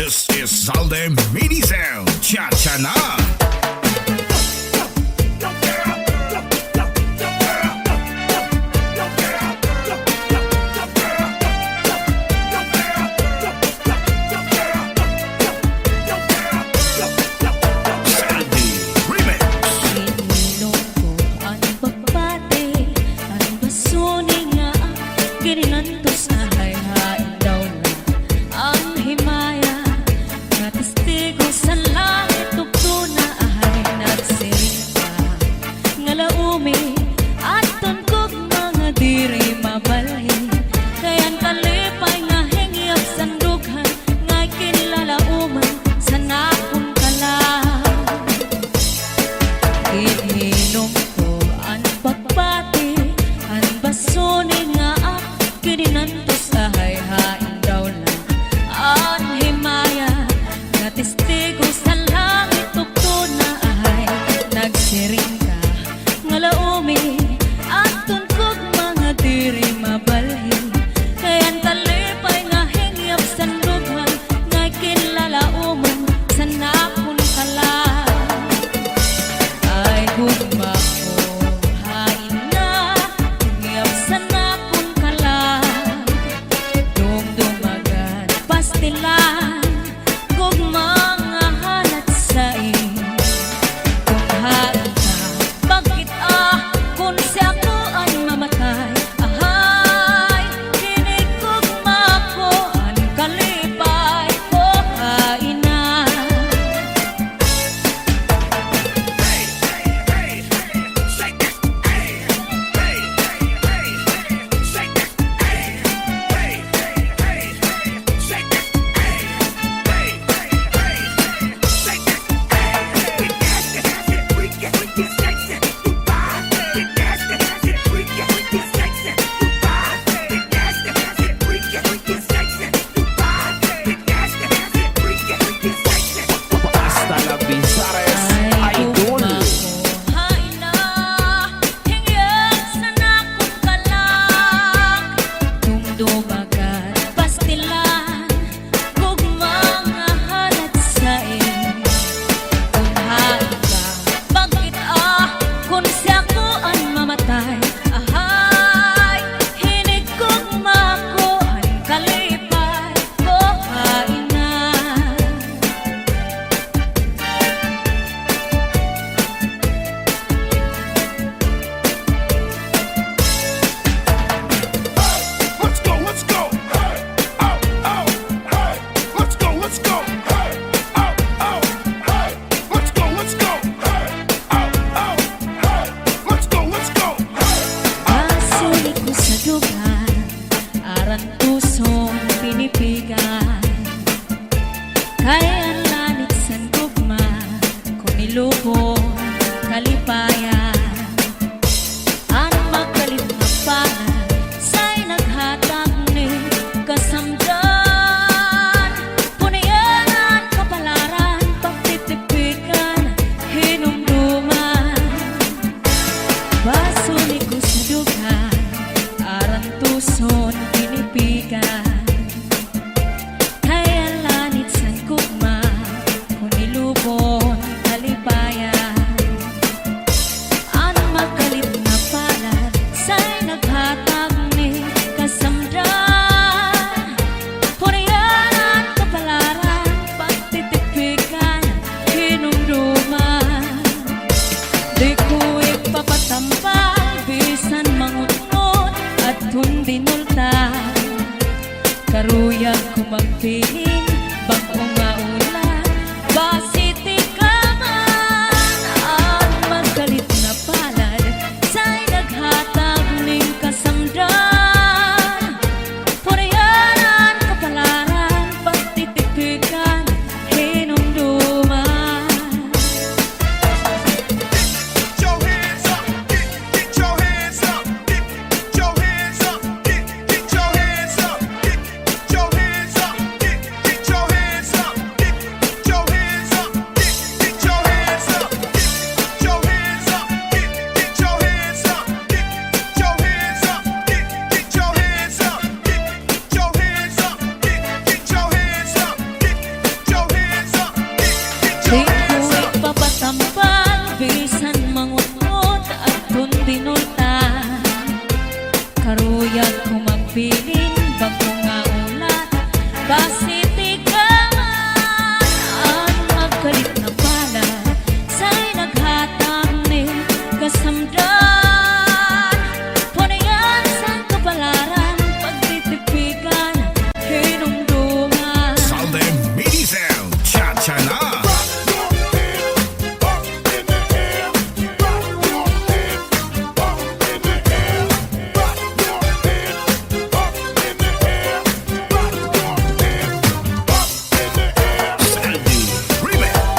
This is Salde Mini Sound. Cha-cha na! Pasitikan at magkalit na pala sa'y naghatag ni kasamdan. Punayan sa kapalaran, pagtitipikan, hinumduman. Salde Mini Sound, Cha-Cha Na. Saldi Remix.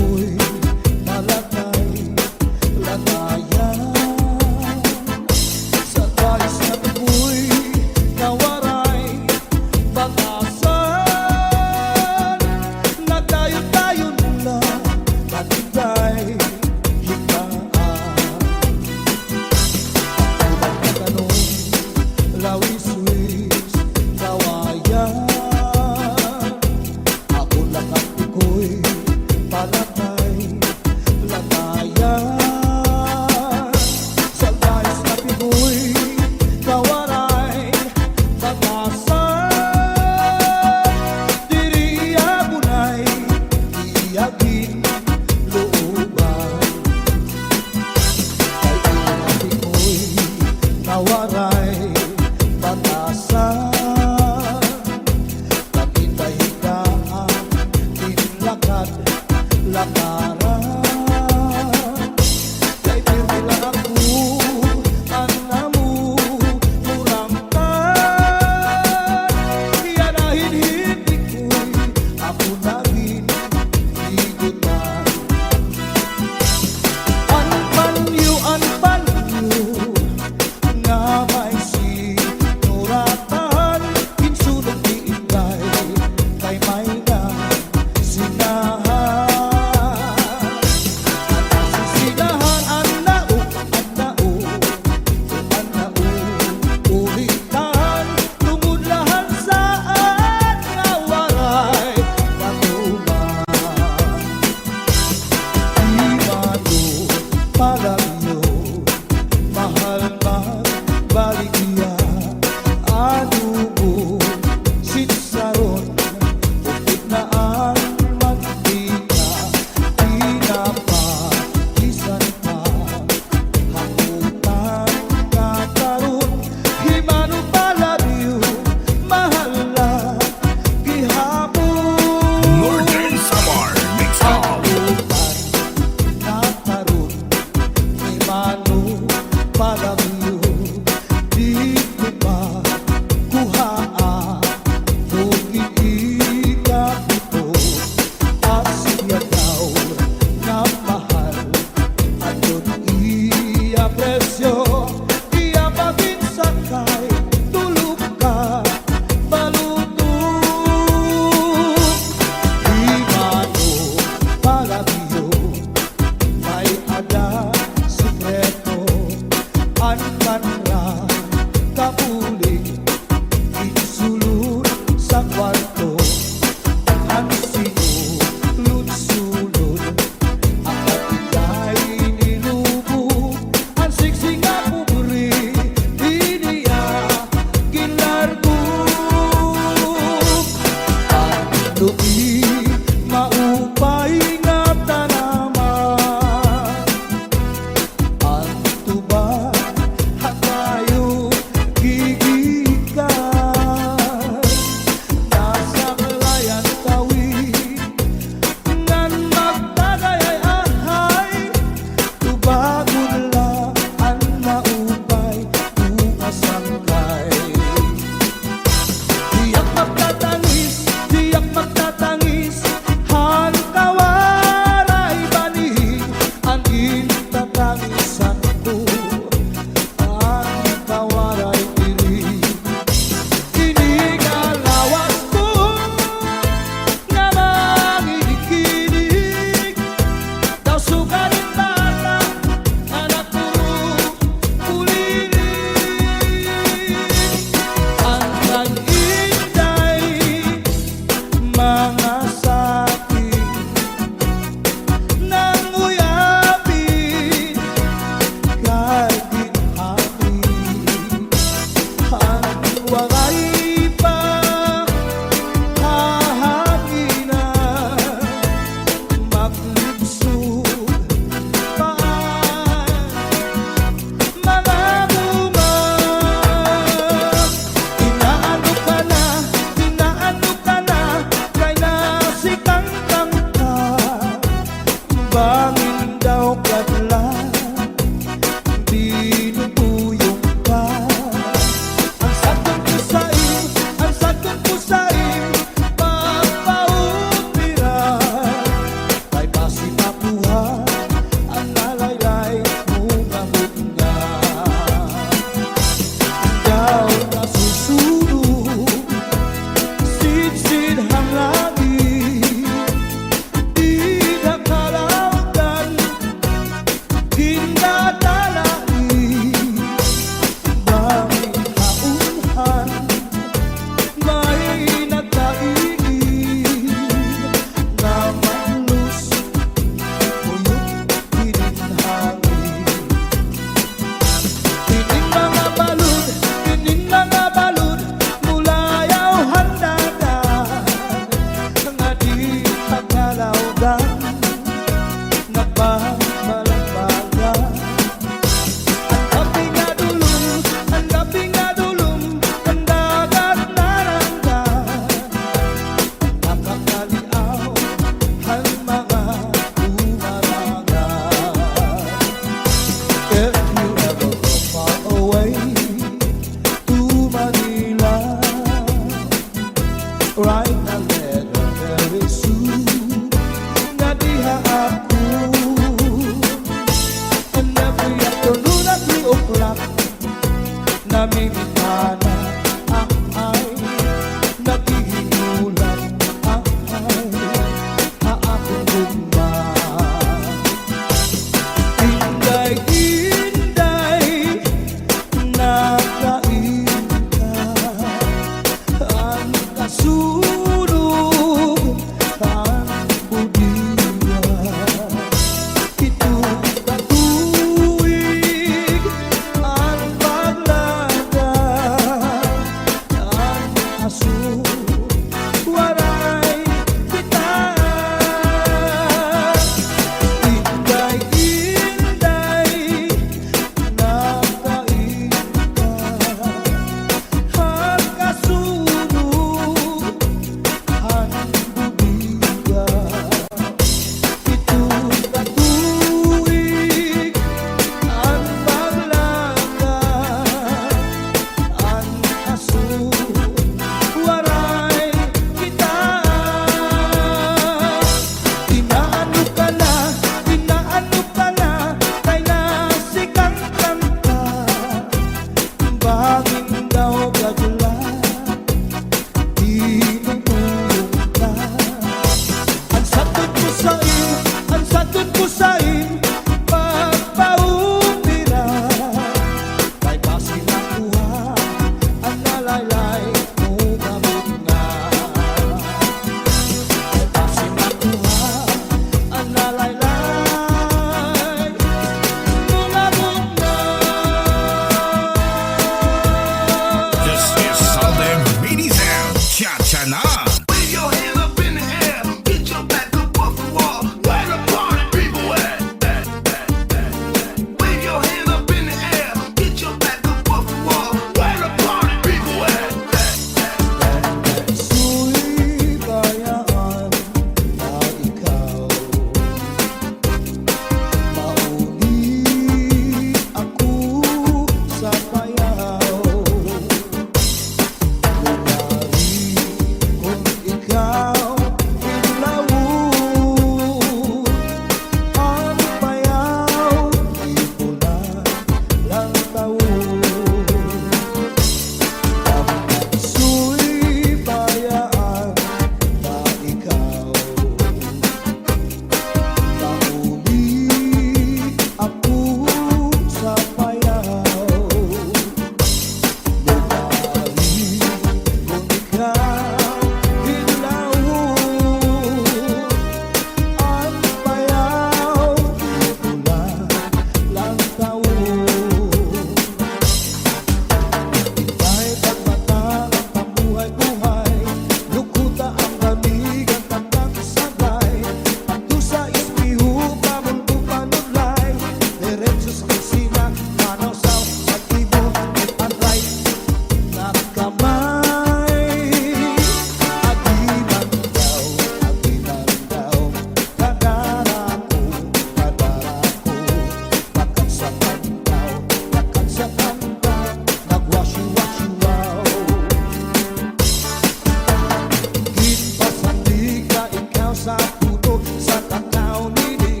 sa puto sa kakao nining.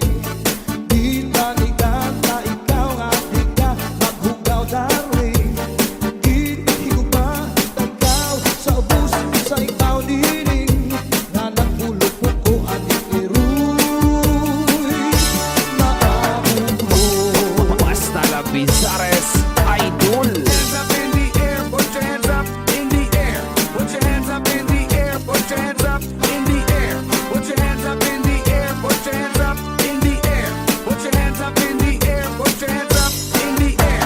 Binalikan na ikaw nga di ka maghugaw darling. Hinihiguma tagaw sa ubus sa ikaw nining. Nga nagpulupok ko aning iruy maamulo. Basta la Bizares Idol. Hands up in the air, put your hands up in the air. Put your hands up in the air, put your hands up in the air. Put your hands up in the air, put your hands up in the air. Put your hands up in the air, put your hands up in the air.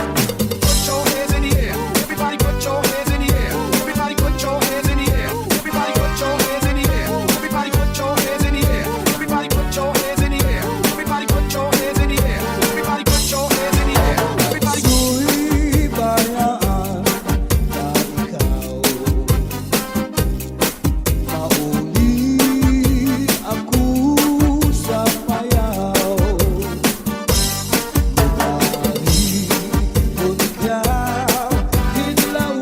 Put your hands in the air. Everybody put your hands in the air. Everybody put your hands in the air. Everybody put your hands in the air. Everybody put your hands in the air. Everybody put your hands in the air. Everybody put your hands in the air. Everybody put your hands in the air. Everybody Ako'y bayaan na ikaw. Mauli ako sa payaw. Lubari ko ikaw hinlaw.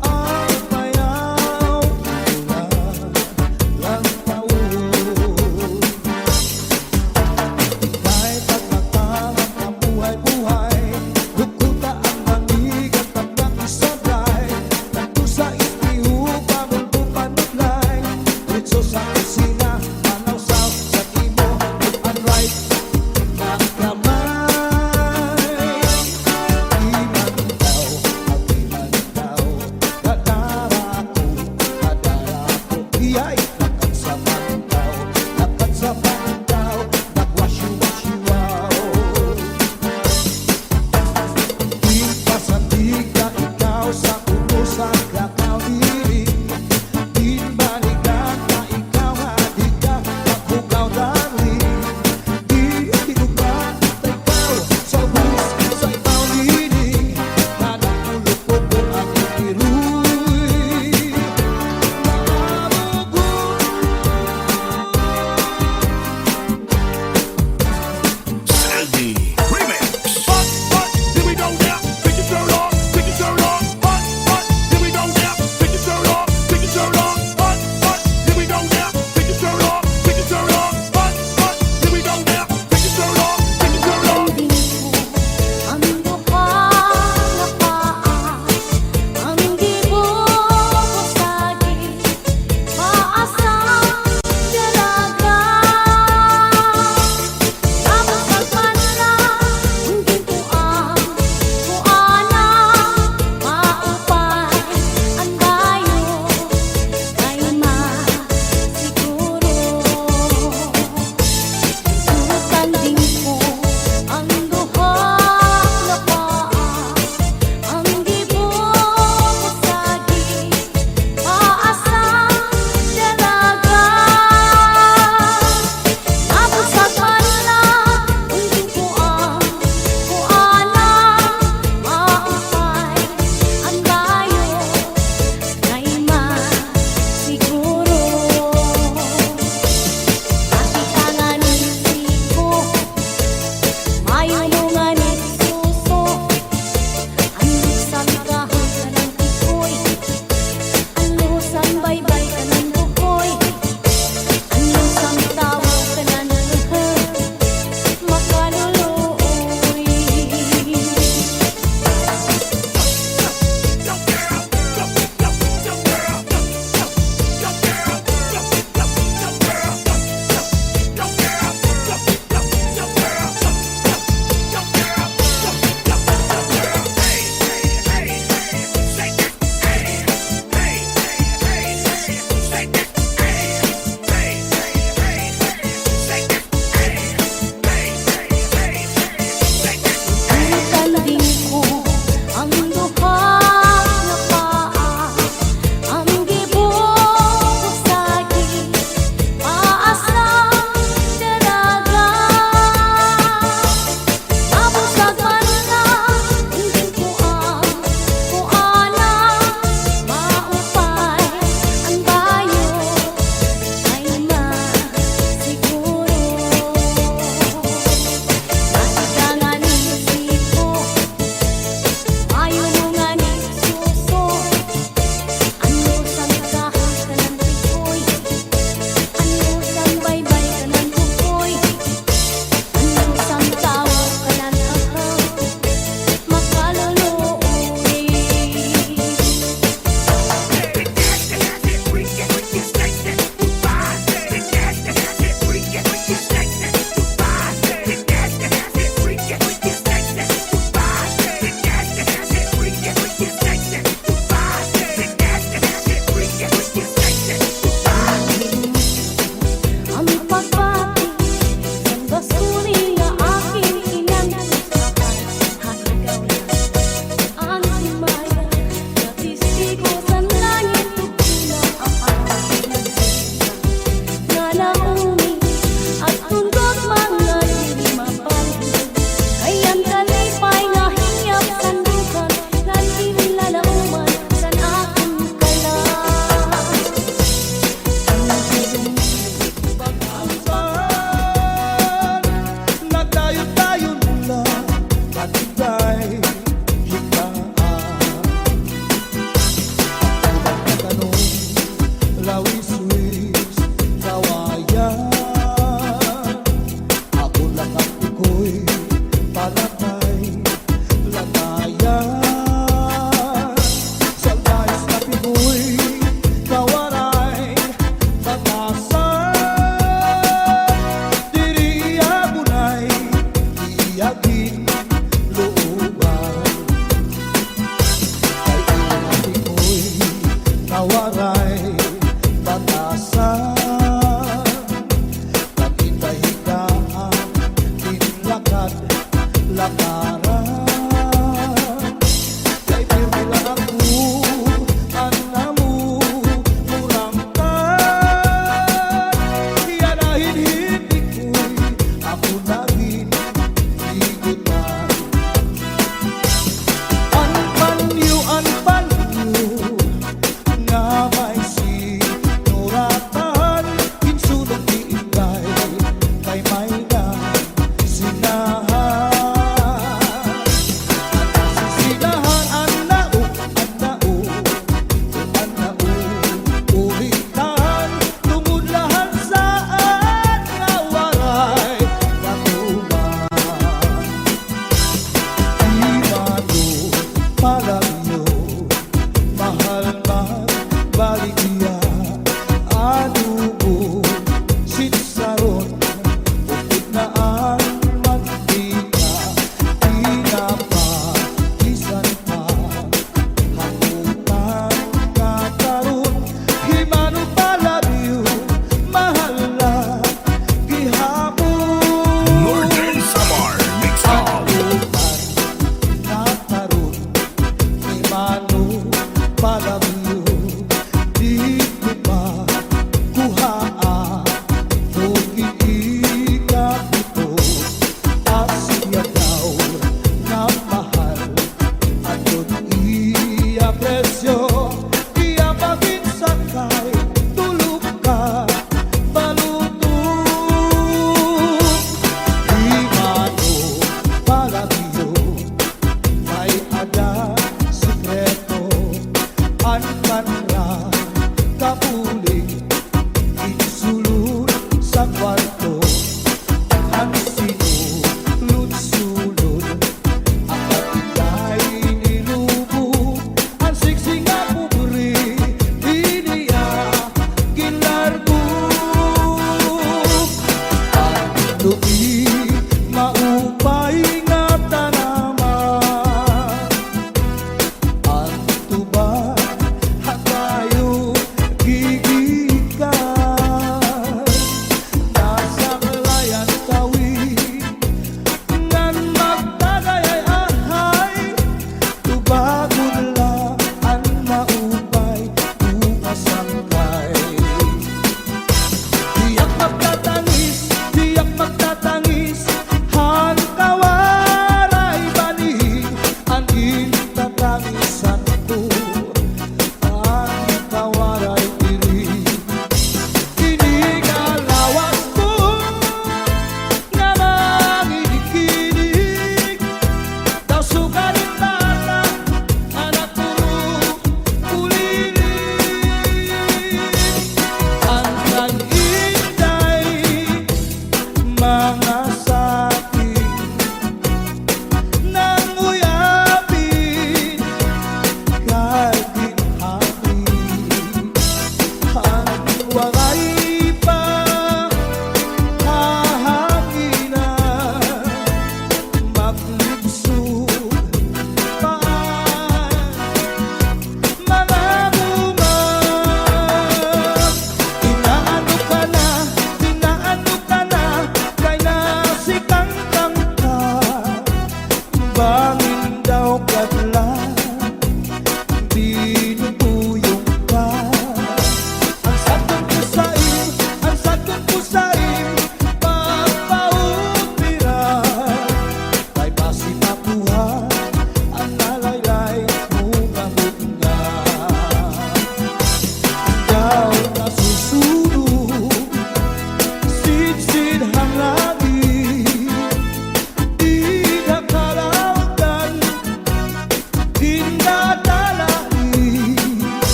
Ang payaw na lang taon. Kahit at matangang ang buhay-buhay, lukuta ang manig at tapat isabay. Nagtusa itihupa mong bupanuglay. Ritso sa kusina, manawsaw sa imo, left and right na kamay. Di man daw, at di man daw, kadara ko, iyay, lakad sa pandaw, nagwasyu-wasyu-waw. Di pasandig na ikaw sa ulo sa kakao niling. Di balikan na ikaw nga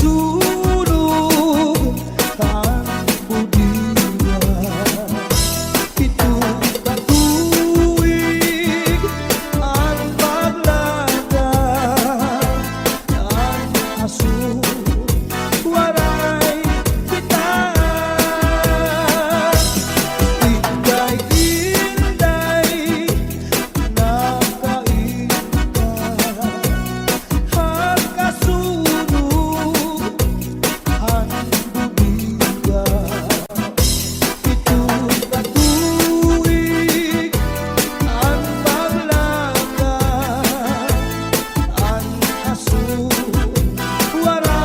nasunog ang budiwan. Pitong katuig ang paglakad ng aso, waray bitan. Inday-inday nakainta ang kasunog ang budiwan. Pitong katuig ang paglakad ang aso, waray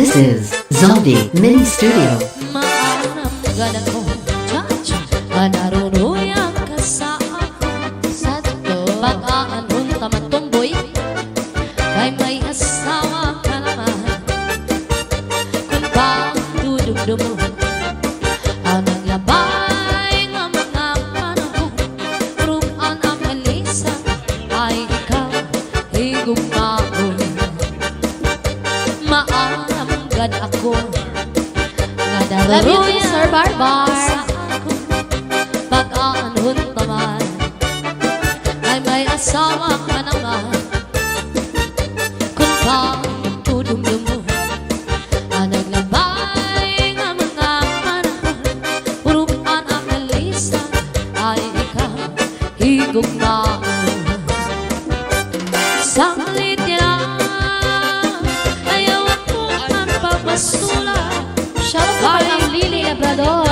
This is Zombie Mini Studio. Maanam gada ko, cha-cha, manarunuyang ka sa ako. Pag-aanon taman tumboy, kay may asawa ka naman. Kung pagdudugdum mo, ang naglabay nga mga panahon, rumaan ang kalisa, ay ikaw, higugmaon. Maanam gad ako, Love you too, Sir Barbar. sa ako, pag-aanon taman, ay may asawa ka naman. Kung pagdudugdum mo, ang naglabay nga mga panahon, rumaan ang kalisa, ay ikaw, higugmaon. Saglit niya ayaw ako ang papasula. Shoutout pa ng Lily Labrador.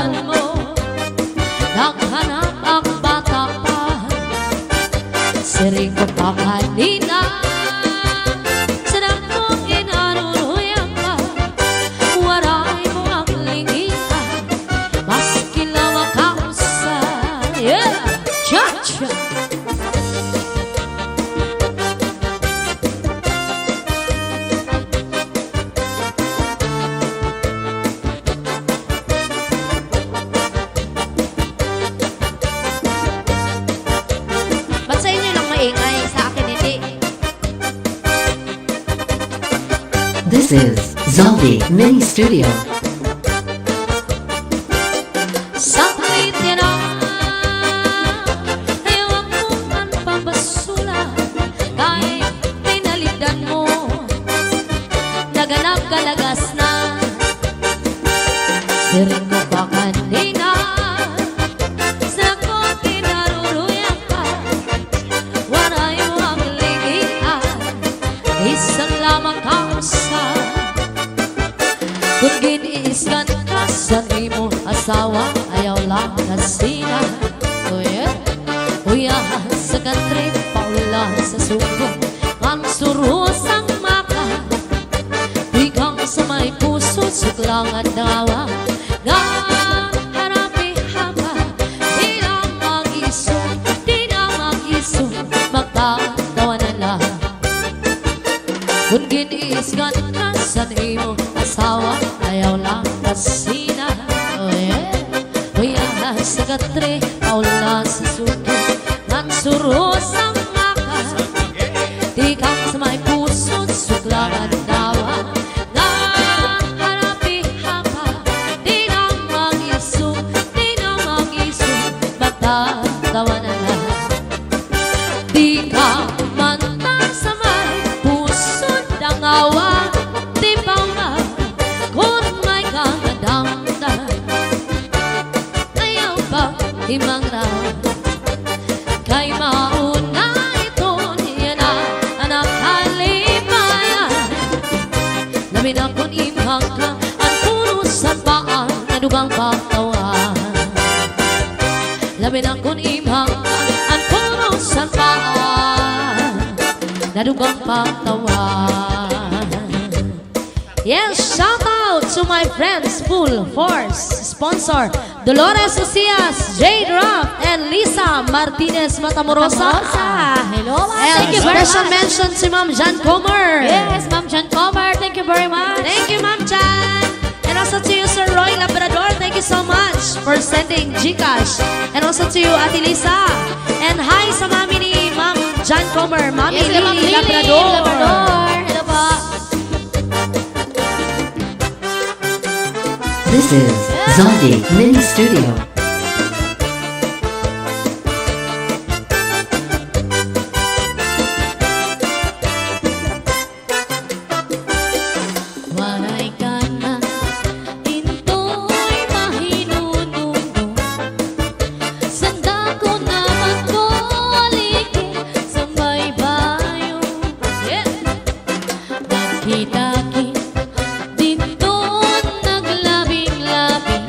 Naghanap ang bata pa, siring ko pa kanina. Sarap mong inaruruyang ka, waray mo ang lingian, maski lang makausa. Yeah! Cha-cha! Ba't sa inyo lang maingay? Sa akin hindi. This is Zombie Mini Studio. Saglit niya na ayaw ako ang papasula, kahit pinalitan mo, naganap ka lagas na. Siring mo pa kanina, sa ko kinaruruyang ka, waray mo ang lingian, isang lamang kausa. Kung giniiskan ka sa imo asawa, ayaw lang kasina. Uya sa country, paula sa suko, ang surusang maka, di kang sa may puso, suklang at dawa. Nga harapi hapa, di na mag-iso, magtatawa na lang. Kung giniiskan ka sa imo asawa, ayaw lang kasina. Uya sa katre, paula sa suko, ang surusang maka, di kang sa may puso, suklang at dawa. Nga harapi hapa, di na mag-iso, magtatawa na lang. Di ka mantang sa may puso dangawa, di ba nga kung may kamadamdam, ayaw pa himang raw. Kay mauna ito niya na anak kalimayan, lamin akong imhang ka, ang puno sa paan, nadugang pagtawan. Lamin akong imhang ka, ang puno sa paan, nadugang pagtawan. Yes, shout out to my friends, Full Force sponsor Dolores Ucias, Jade Rock, and Lisa Martinez Matamorosa. Hello, ma'am. And Thank you very special much. mention si Ma'am Jan Comer. Yes, Ma'am Jan Comer. Thank you very much. Thank you, Ma'am Jan. And also to you, Sir Roy Labrador. Thank you so much for sending Gcash. And also to you, Ate Lisa. And hi sa mami ni Ma'am Jan Comer, Mami Yes, Ma'am Lily Lily Labrador. Hello po. This is Zombie Mini Studio. Walay ka na, into'y mahinununo. Sanda ko naman ko aliki sa may bayo. Daki-daki, dito naglabing-labing.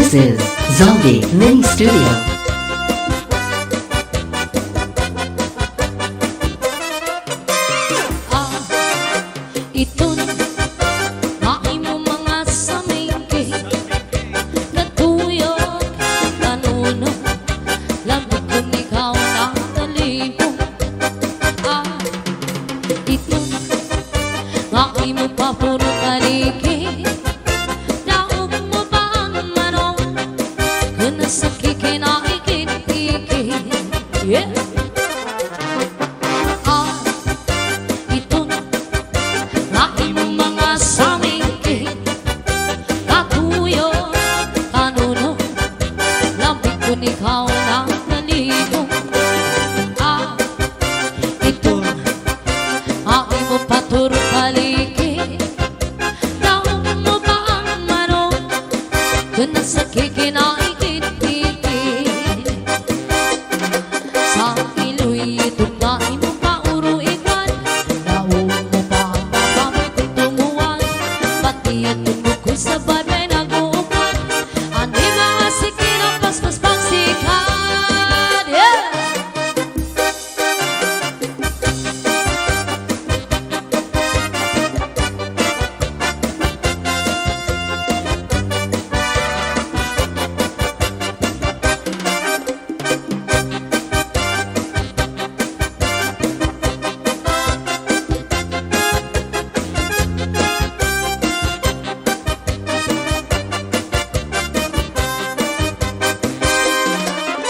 This is Zombie Mini Studio. Ito maay mo mga samingki natuyok kanuno lamig kung ikaw na naligo. Ito maay mo pa puro taliki daog mo ba ang manong kung nasa kikinakikit-ikit. Yeah. Ito Laki mo mga samingki katuyo kanuno lamig kung ikaw na naligo. Ito aking mo paturo paliki daog mo ba ang manong kung nasa kikinakikit-ikit. Sa iloy itong nain mo pa uruikan daog mo ba ang babamoy kung tumuwan pati at tundog ko sa barbe nag-uupan andi mga sikin ang paspas-pagsikan. Yeah!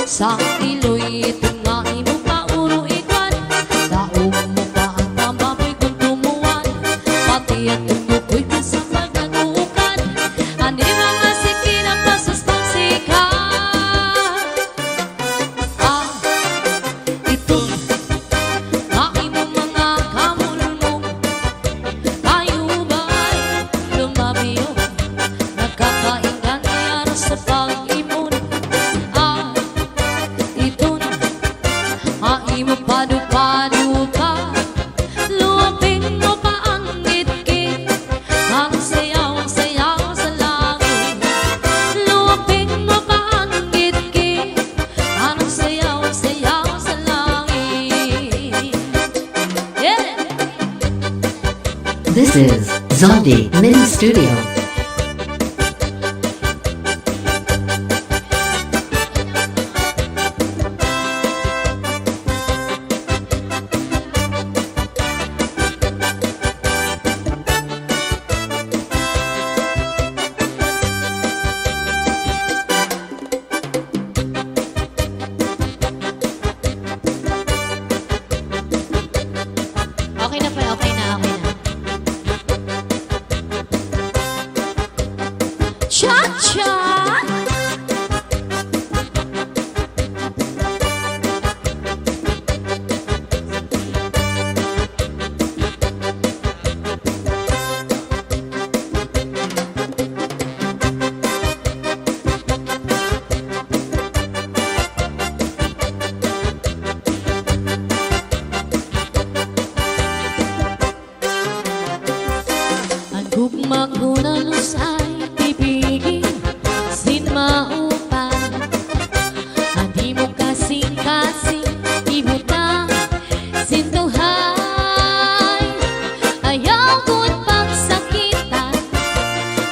Sa iloy itong nain mo pa uruikan daog mo pa ang pambaboy kung tumuwan pati at tundog ko'y kasabag nag-uukan andi mga sikin ang pasas-pagsikan. Ito nain mo mga kamulmo tayo ba'y lumabiyo nagkakaingan kaya sa pag-imon. Ito ay mo padu-padu pa luwapin mo pa ang ngit-ngit ang sayaw-sayaw sa langit. Luwapin mo pa ang ngit-ngit ang sayaw-sayaw sa langit. Yeah! This is Zombie Mini Studio. Okay na pa, okay na, okay na. Cha-cha! Ang gugma ko na lusay ibigin sin maupan andi mo kasing-kasing ibutang sin tuhay ayaw ko't pagsakitan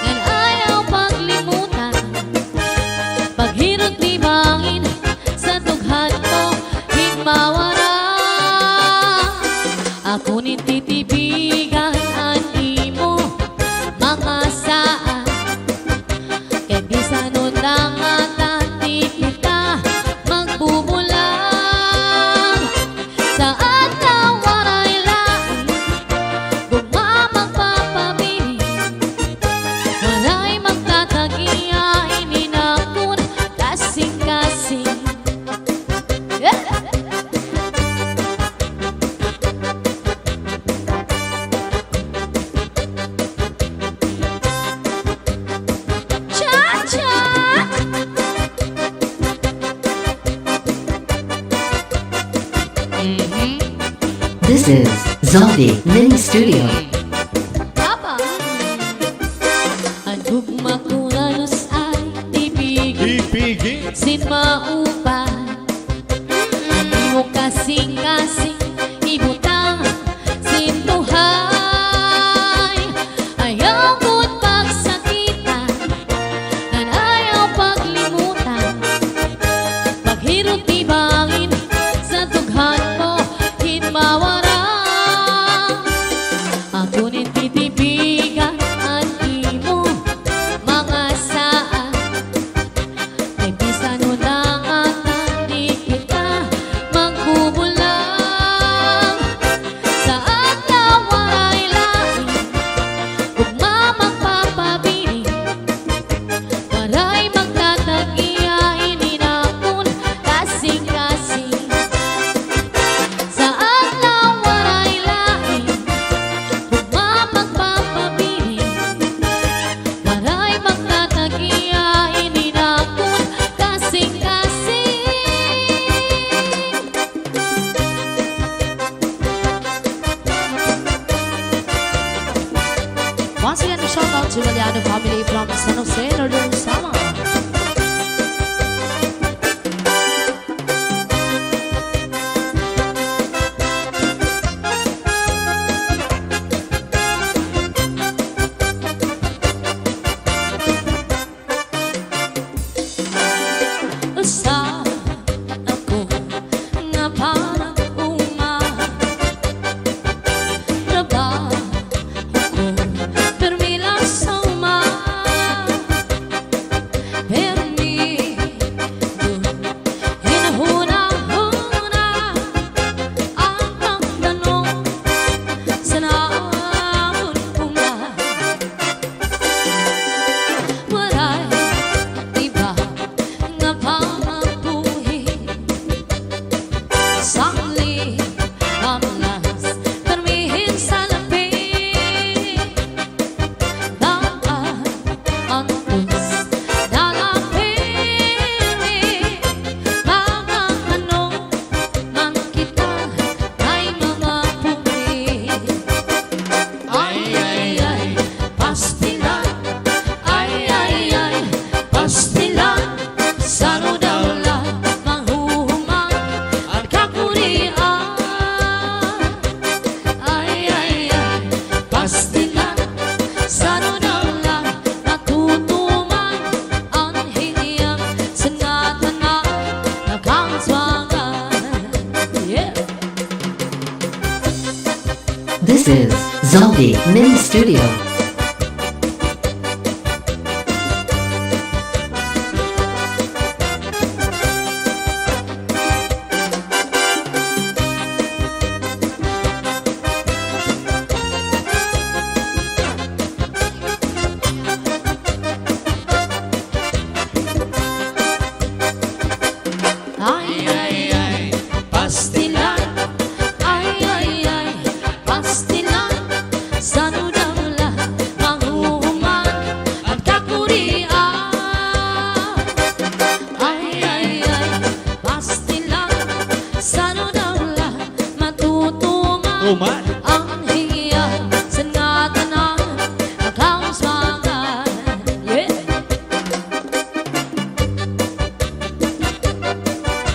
ngan ayaw paglimutan paghirot ni bangin sa tughan mo higmawara ako ni titibigan ani mo mga saan kaya di sa nundangatan di kita magbubulang saan na waray lain gugma magpapabili walay magtatagiyain inakun kasing-kasing. Yeah! This is Zombie Mini Studio. Papa, ang gugma ko na ay tibig sin maupa. Di mo kasing-kasing ibutang sin tuhay. Ayaw ko't pagsakitan, nan ayaw paglimutan. Paghirot di bangin sa tughan mo, hinmawara. Ako nin titibigan ang imo mga saan. May pisan mo lang at di kita magbubulang. Sa adlaw ay lain, ugma magpapabili. Waray magtatagiya, ininakon kasing-kasing. Sa adlaw ay lain, ugma magpapabili. Waray magtatagiya, ininakon kasing-kasing. Once again, a shout out to Valiano family from San Jose, Northern Samar. Usa ako nga parang trabaho ko, permila sa uma. Permido, hinahuna-huna ang pagtanong sa naamon uma. Waray iba nga pamabuhi, sakli kamlas permihin sa labi. Daan antos dalapili, mga ano man kita ay mga puri. Ay, pastilan. Ay, pastilan. Sano daw lang manghuhuman ang kakurian. Ay, pastilan. Sano daw lang matutuman ang hiniyang sinatan na nakangswangan. Yeah. This is Zaldi Mini Studio. Ay, pastilan. Ay, pastilan. Sano daw lang manghuhuman ang kakurian. Ay, pastilan. Sano daw lang matutuman ang hiyang sinatan na nakauswangan. Yeah.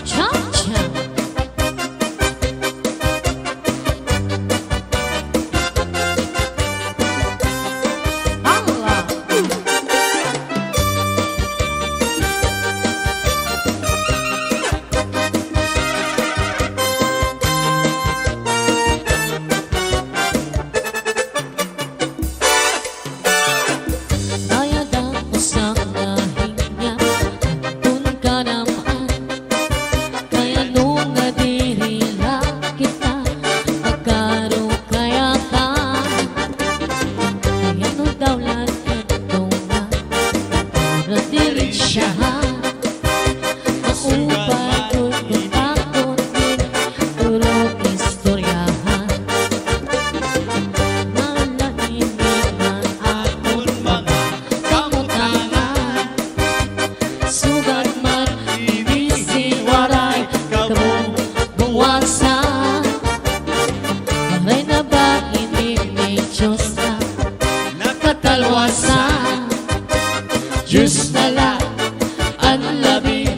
Cha-cha. Allah. Bayad ako sa kahinga, dun ka naman. Kaya nung nadirila kita, magkaro kaya ka. Kaya nung daw lang ito nga, para diretsyahan. Maupay ko'y kutakot din, tulog istoryahan. Malahimikan aton mga kamutangan. Sugat man ibisi waray kabong buwasan. Waray na ba hindi may Diyos na nakatalwasan? Diyos na lang ang labi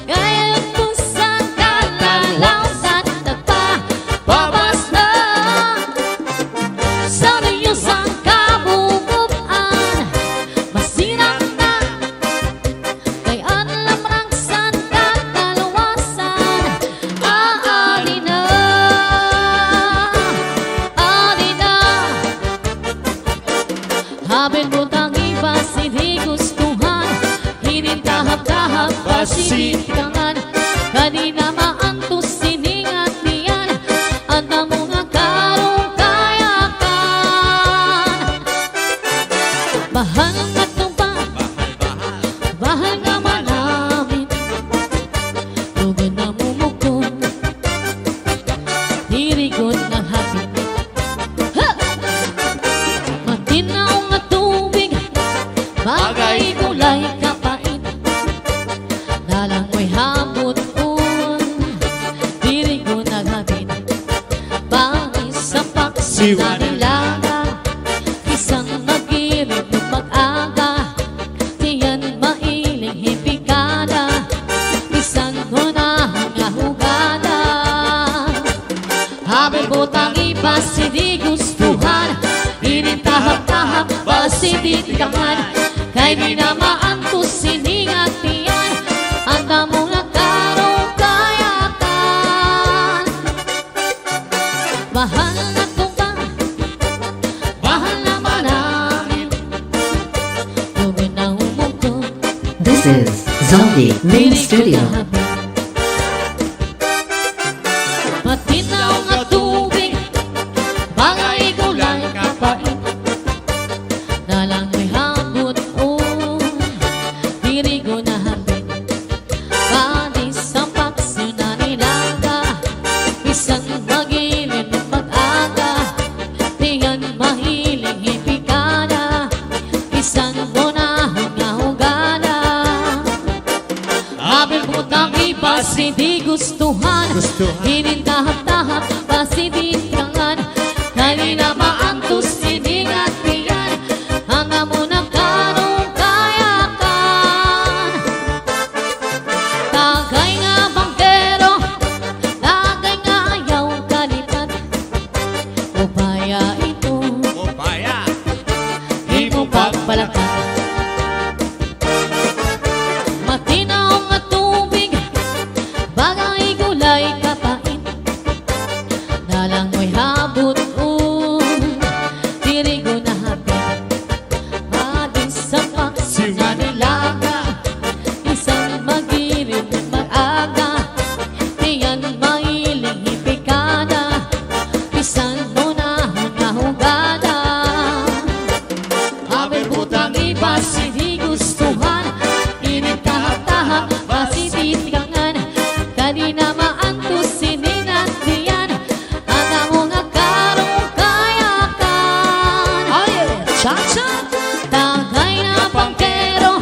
Ngayon kung saan kalalasan nagpapabas na sa liyosang kabubuan, masirang na kay alam rangsan kakalawasan. Aali na, aali na, habang butang iba hindi gustuhan, hinintahap-tahap pasitikangan, kanina maantos siningat niyan, at ang mga karong kayakan. Bahal nga tumpang, bahal nga malamin, tugod na mumukong, dirigod ng hapit. Ha! Matinaw nga tubig, bagay kulay kapait, dalang mo'y habot dirigo naghapit. Bangis sa paksiwa nilaga, isang mag-irit ng mag-aga, tiyan mailing hipikada, isang gunahang ahugada. Habang butang iba hindi gustuhan, inintahap-tahap pasitikangan, kay di na maantos siningat niyan, at ang mga karong kayakan. Bahal na tumbang, bahal na malamin, tugod na umugtong, This is Zombie Main Studio. matinaw nga tubig, bagay kulay kapait, dalang may habot dirigo na hapit. Badis sa paksiw na nilaga, isang magilid ng pag-aga, tiyan mahiling hipikada, isang gunahang ahugada. Habang butang iba hindi gustuhan, hinintahap-tahap pasitikangan, kanina maantos siningat niyan, hanggang muna karong kayakan. Tagay nga bangkero, tagay nga ayaw kalipat, upaya ito, Upaya. di mo pagpalakan. Matinaw nga tubig, bagay gulay kapait, dalang mo'y habot dirigo na hapit. Badis sa paksiw na nilaga, isang mag-irit mag-aga, tiyan mailing hipikada, isang gunahang ahugada. Habang butang iba hindi gustuhan, inintahap-tahap pasitikangan, kanina maantos siningat niyan, at ang mga karong kayakan. Cha-cha! Tagay na bangkero,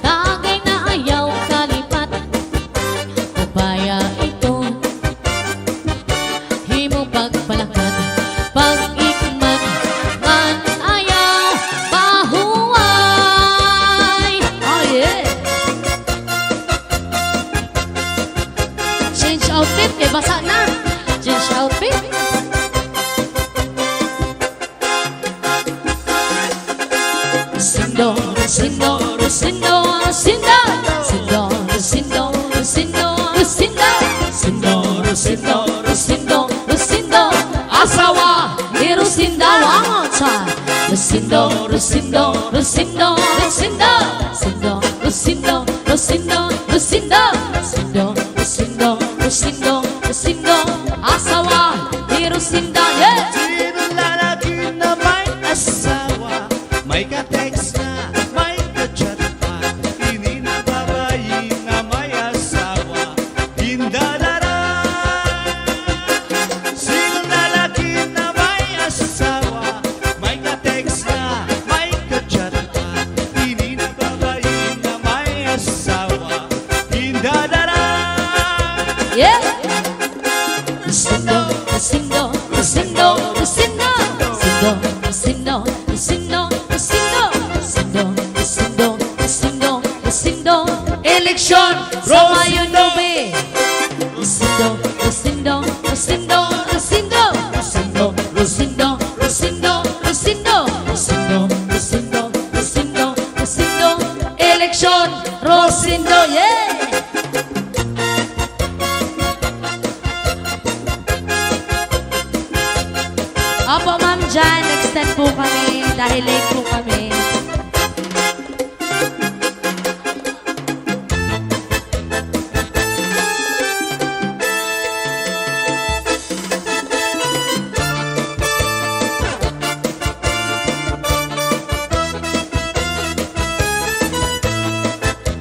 tagay na ayaw kalipat, upaya ito, himo pagpalakan, pag-ikman man ayaw pahuway. Oh yeah! Change outfit, eh basa na. Change outfit. Sindo, sindo, sindo, sindo, sindo, sindo, sindo, sindo, sindo, sindo, sindo, sindo, asawa ni Rusinda Wangocha. Rusindo, Rusindo, Rusindo, Rusindo, Rusindo, Rusindo, Rusindo, Rusindo, Rusindo, Rusindo, Rusindo, Rusindo, asawa ni Rusinda. Yeah! Sino lalaki na may asawa, may ka-text na, may ka-chat pa, hindi na babae na may asawa, hindadara. Sino lalaki na may asawa, may ka-text na, may ka-chat pa, hindi na babae na may asawa, hindadara. Yeah! Rusindo, Rusindo, Rusindo, Rusindo, Rusindo, Rusindo, Rusindo, Rusindo, Rusindo, Rusindo, Rusindo, Rusindo, eleksyon, Roma Opo, Ma'am Jan, extend po kami dahil late po kami.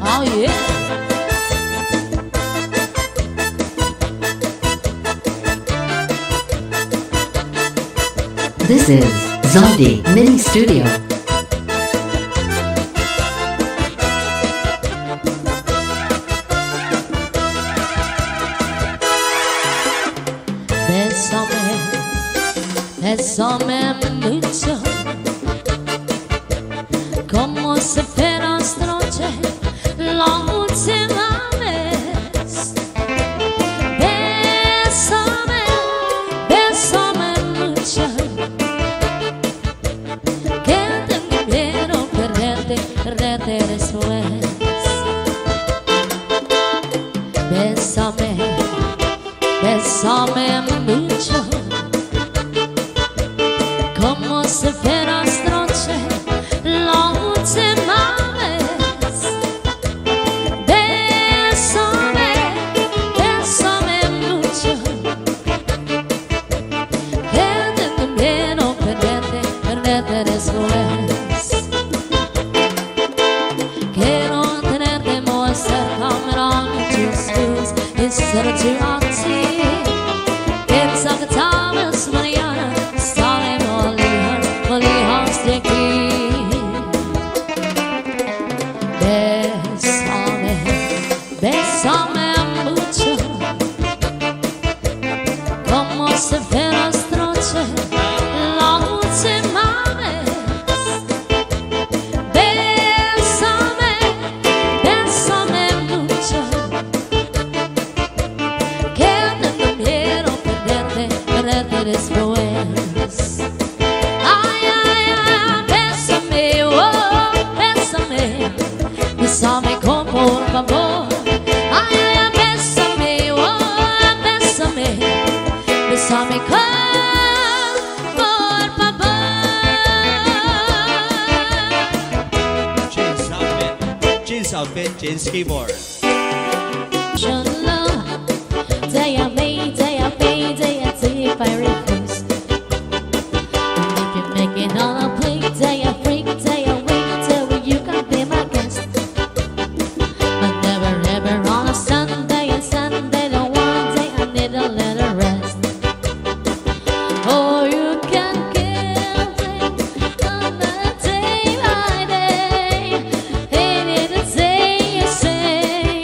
Oh yeah. This is Zombie Mini Studio. Bésame mucho, como si fuera esta noche la última vez. Bésame, bésame mucho, que tengo miedo perderte, perderte después. Bésame, bésame mucho, como si fuera esta noche la última vez. Bésame, bésame mucho, que tengo miedo perderte, perderte después. Quiero tenerte muy cerca, mirando tus ojos instead of your auntie. Piensa que tal vez mañana estaremos lejos de aquí. Bésame, bésame mucho, como si fuera esta noche la última vez. Bésame, bésame mucho, que tengo miedo perderte, perderte después. Ay, ay, ay, bésame, oh, bésame, bésame con por favor. Ay, ay, ay, bésame, oh, bésame, bésame con por favor. Jin's outfit, Jin's keyboard. Day I made, day I made, day I take by request. If you make it all a play, day I freak, day I wait, till you can be my guest. But never ever on a Sunday, and Sunday the one day I need a little rest. Oh, you can give things on a day by day. Ain't it a day you say?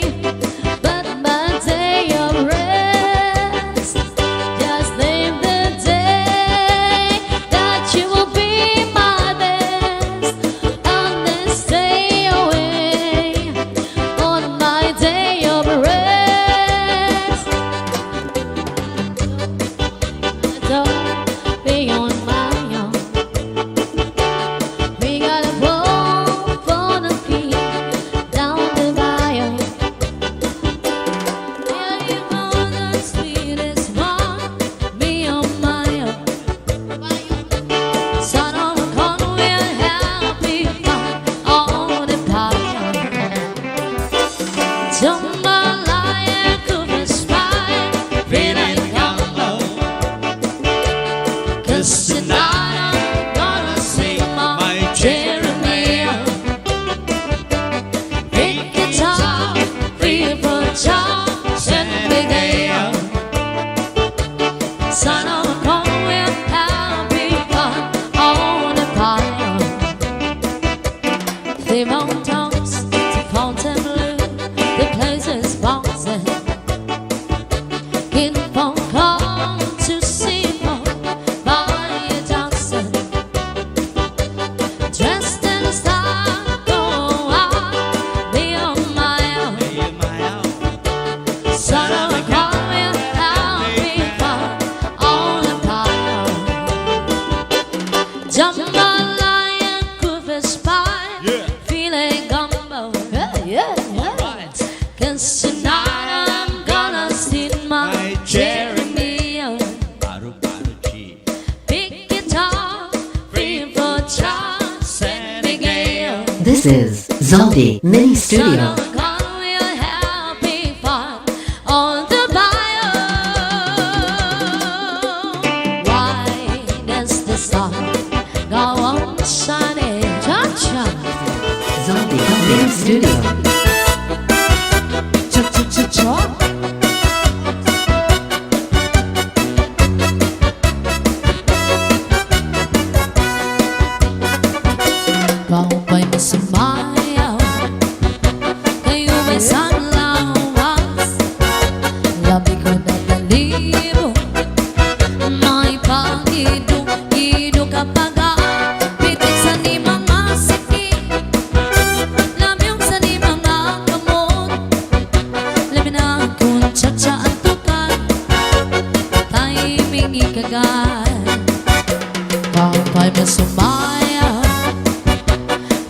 This is Zaldi Mini Studio. Zaldi Mini Studio. Kau ba'y masumayaw? Kayo ba'y sanlawas? Labi ko na balibo, may pag-idog-idog kapag pitik sa ni mga sakit, labi sa ni mga kamot, labi na kung tsa-tsa ang tukad, timing ikagad. Kau ba'y masumayaw?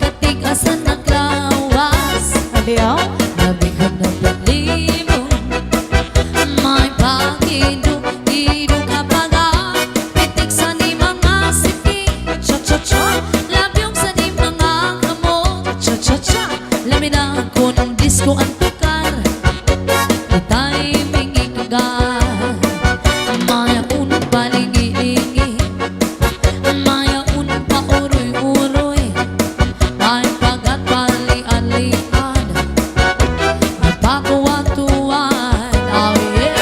Katigasan ng lawas, labi ko na balibo, may pag-idog-idog kapag pitik sa ni mga sakit, cha-cha-cha, labi sa ni mga kamot, cha-cha-cha, labi na kung disco ang tukar, di timing ikagad, maya unong palingi-lingi, maya unong pauroy-uroy, may pagat pali-alian, nagpakuwatuan, oh yeah.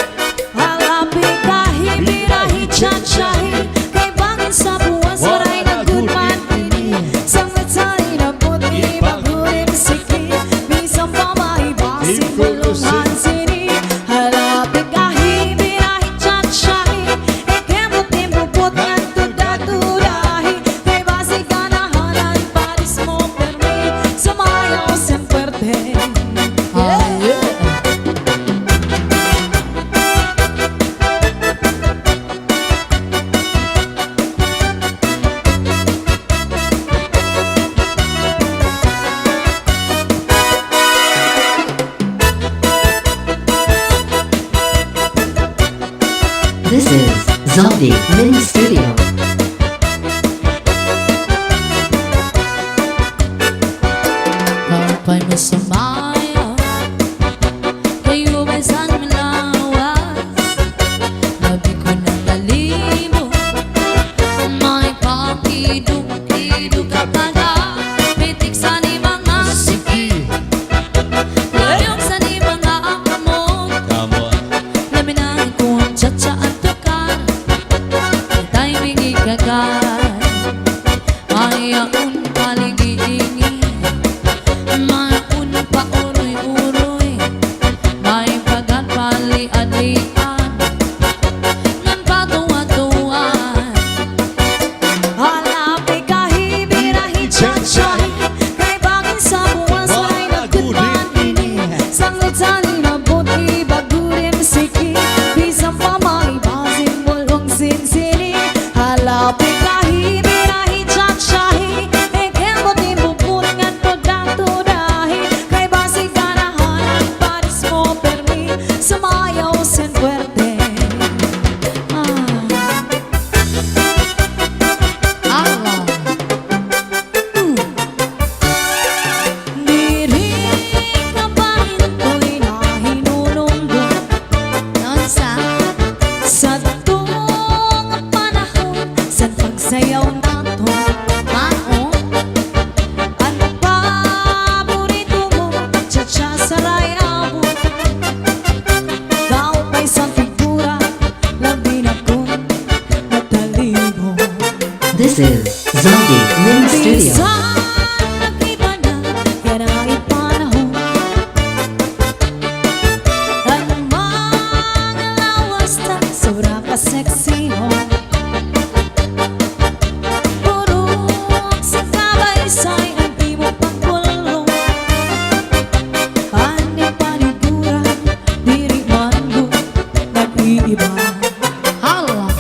Halapi kahi, birahi, chachahi, kay bangin sa buwas, waray na good man ini. Sangat sari na puti, bagurin siki, bisang pamahibasin, bulungan sini. Halapi kahi, birahi, chachahi, ikemot-imupot ngan tuda-tudahi, kay basi ganahanan, paris mo permi, sumayaw sem puerte. Ah, yeah. This is Zaldi Mini Studio. Kau ba'y masumayaw? Kayo ba'y sanlawas? Labi ko na balibo, may pag-idog-idog kapag pitik sa ni mga sakit, layong sa ni mga kamot, Come on. labi na kung tsa-tsa ang tukar, di timing ikagad, maya un palingi-lingi, may un pauroy-uroy, may pagat pali-alian, ngan patuwa-tuwan. Halapi kahi, birahi, chachahi, kay bangin sa buwas, waray na good man ini. Sangat sali na puti, bagurin siki, bisang pamahibasin, bulong sinsini. Halapi kahi, birahi, chachahi, ikemot-imupot ngan tuda-tudahi, kay basi ganahanan, paris mo permi, sumayaw sen puerte. Allah, Diri na bahin ko'y nahinulunggong nonsa, sa tuong panahon sa pagsayaw nato. mao, Ang paborito mo, cha-cha saray abo. Daw pa'y sa figura, labi na kong nataligo. This is Zaldi Mini Studio. Bisan nag-iba na, yan ang ipanahon. Ang mga lawas na sobra ka sexy ho. Purok sa kabaysay ang di mo pagkulong. Ani panigura, diri man go, nag-iiba. Allah,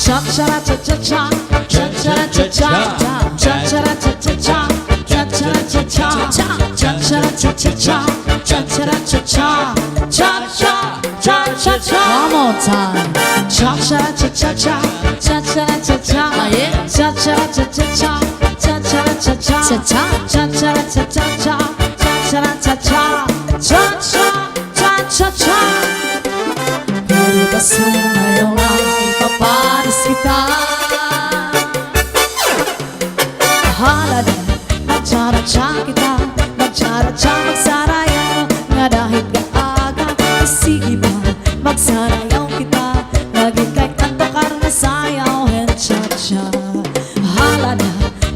Cha-cha-cha-cha-cha, cha-cha-cha-cha, cha-cha-cha-cha-cha, cha-cha-cha-cha, cha-cha-cha-cha, cha-cha-cha-cha, cha-cha-cha-cha. one more time. Cha-cha-cha-cha-cha, cha-cha-cha-cha, Ah, yeah? cha-cha-cha-cha-cha, cha-cha-cha-cha. cha-cha, Cha-cha. cha-cha-cha-cha-cha, cha-cha-cha-cha, cha-cha-cha-cha-cha. Pwede ba sa ngayon lang ipapanis kita? Bahala na, magtsara-tsa kita, magtsara-tsa, magsarayaw, nga dahil kaaga, sige ba, magsarayaw kita, lagi kay kanto karna sayaw, and cha-cha. Bahala na,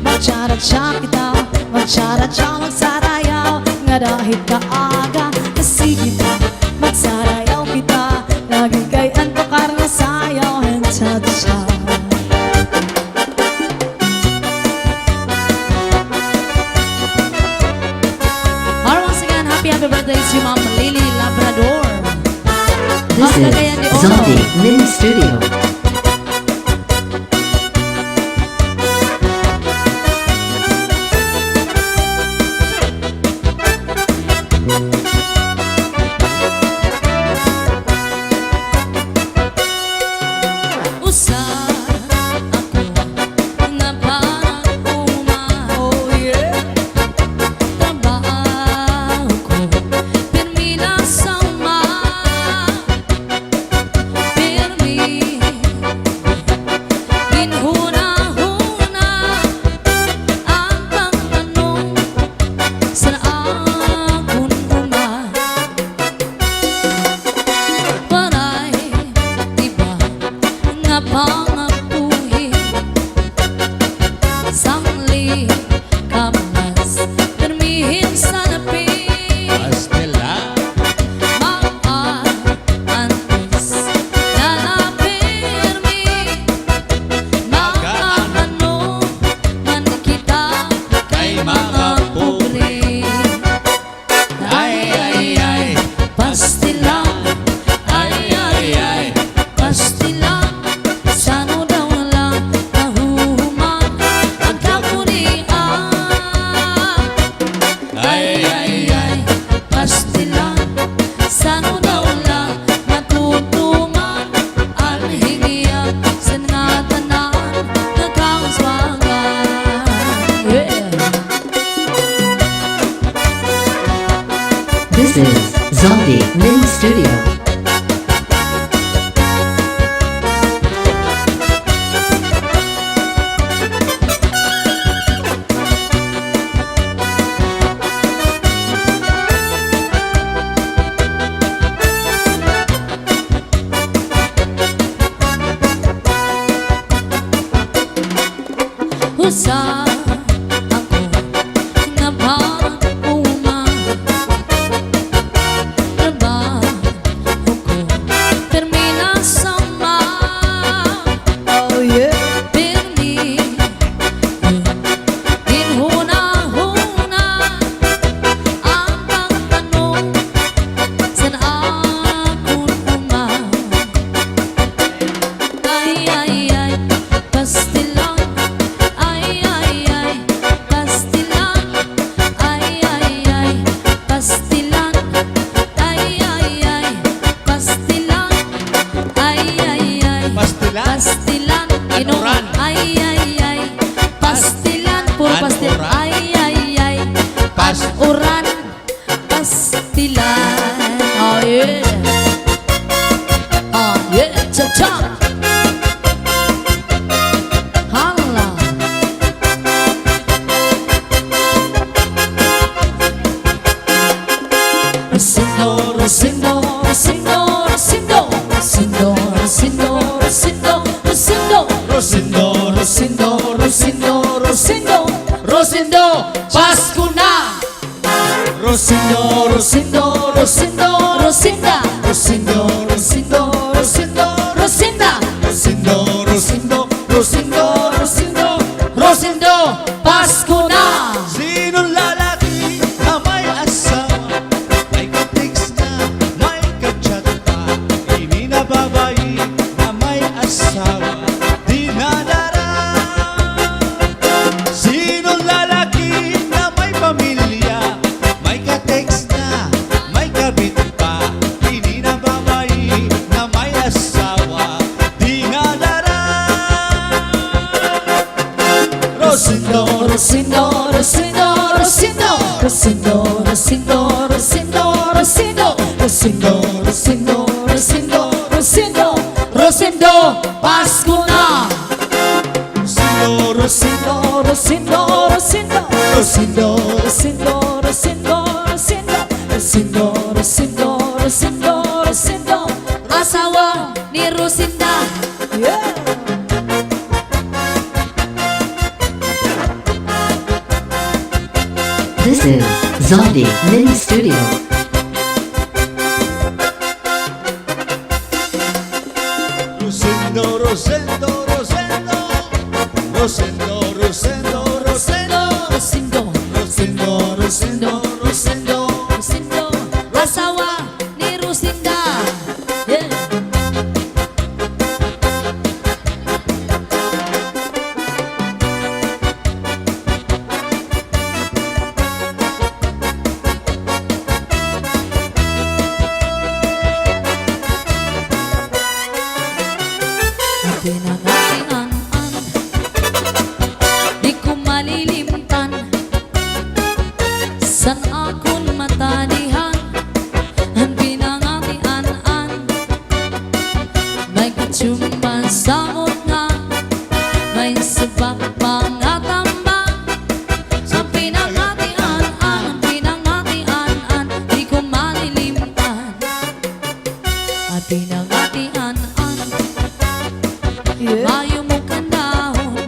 magtsara-tsa kita, magtsara-tsa, magsarayaw, nga dahil kaaga, sige ba, magsarayaw kita, lagi kay kanto karna sayaw, and cha-cha. Alright, once again, happy birthday to Ma'am Lily Labrador. This Ang Cagayan de is Oro. Zombie Mini Studio. Usa ako na parang Oh yeah. trabaho ko, pirmi na sa uma, pirmi, ginhuna-huna ang pagtanong sa akong uma. Paray, diba, nga pangapuhin, sangli, kamas, permihin sa napin, Pastela. antes na napirmi, makaano man kita kay mga pobre. Ay, Pastilang, ay, pastilang, sano daw lang nahuhuman ang kapurian. Ay, pastilang, sano daw lang matutuman ang hingian sa nga tanan na kauswagan. Yeah. This is Zombie Mini Studio. Usa ako na parang uma, trabaho ko, pirmi na sa uma, Oh yeah. pirmi, ginhuna-huna ang pagtanong sa akong uma. Ay, pastilang, pastilan, pastilan, pastilan, Pastila. pastilan, inom, Anuran. pastilan, puro pastil, Anuran. uran, pastilan, oh yeah, cha-cha, hala. Rosindo, Rosindo, Rosindo, Rosindo, Rosindo, Rosindo, Rosindo, Rosindo, Rosindo. Rosindo, Rosindo, Rosindo, Rosindo, Pasko na! Rosindo. Rosindo, Rosindo, Rosinda, Rosindo, Rosindo, Rosindo, Rosinda, Rosindo. Rosindo, Rosindo, Rosindo, Rosindo, Pasko na! Sinong lalaki na may asawa, may ka-text na, may ka-chat pa, hindi na babae na may asawa, di nadara. Sinong lalaki na may pamilya, may ka-text na, may kabit pa, hindi Rosindo, Rosindo, Rosindo, Rosindo, Rosindo, Pasko na! Rosindo, Rosindo, Rosindo, Rosindo, Rosindo, Rosindo, Rosindo, Rosindo, Rosindo, Rosindo, Rosindo, Rosindo, Asawa ni Rosinda. yeah! This is Zaldi Mini Studio. Rosendo, Rosendo, Rosendo, Rosendo, Rosendo, Rosendo, Rosindo, Rosendo, Rosendo, Rosendo. Rosindo, Asawa ni Rosinda. yeah! Pinangatingan, di ko malilimtan. San akong matanihan, ang pinangatian. May katsumban sa nga, may sabak pangatambang. Ang pinangatian, di ko malilimtan. Ang pinangatian, Yeah. mayo mo kandahon.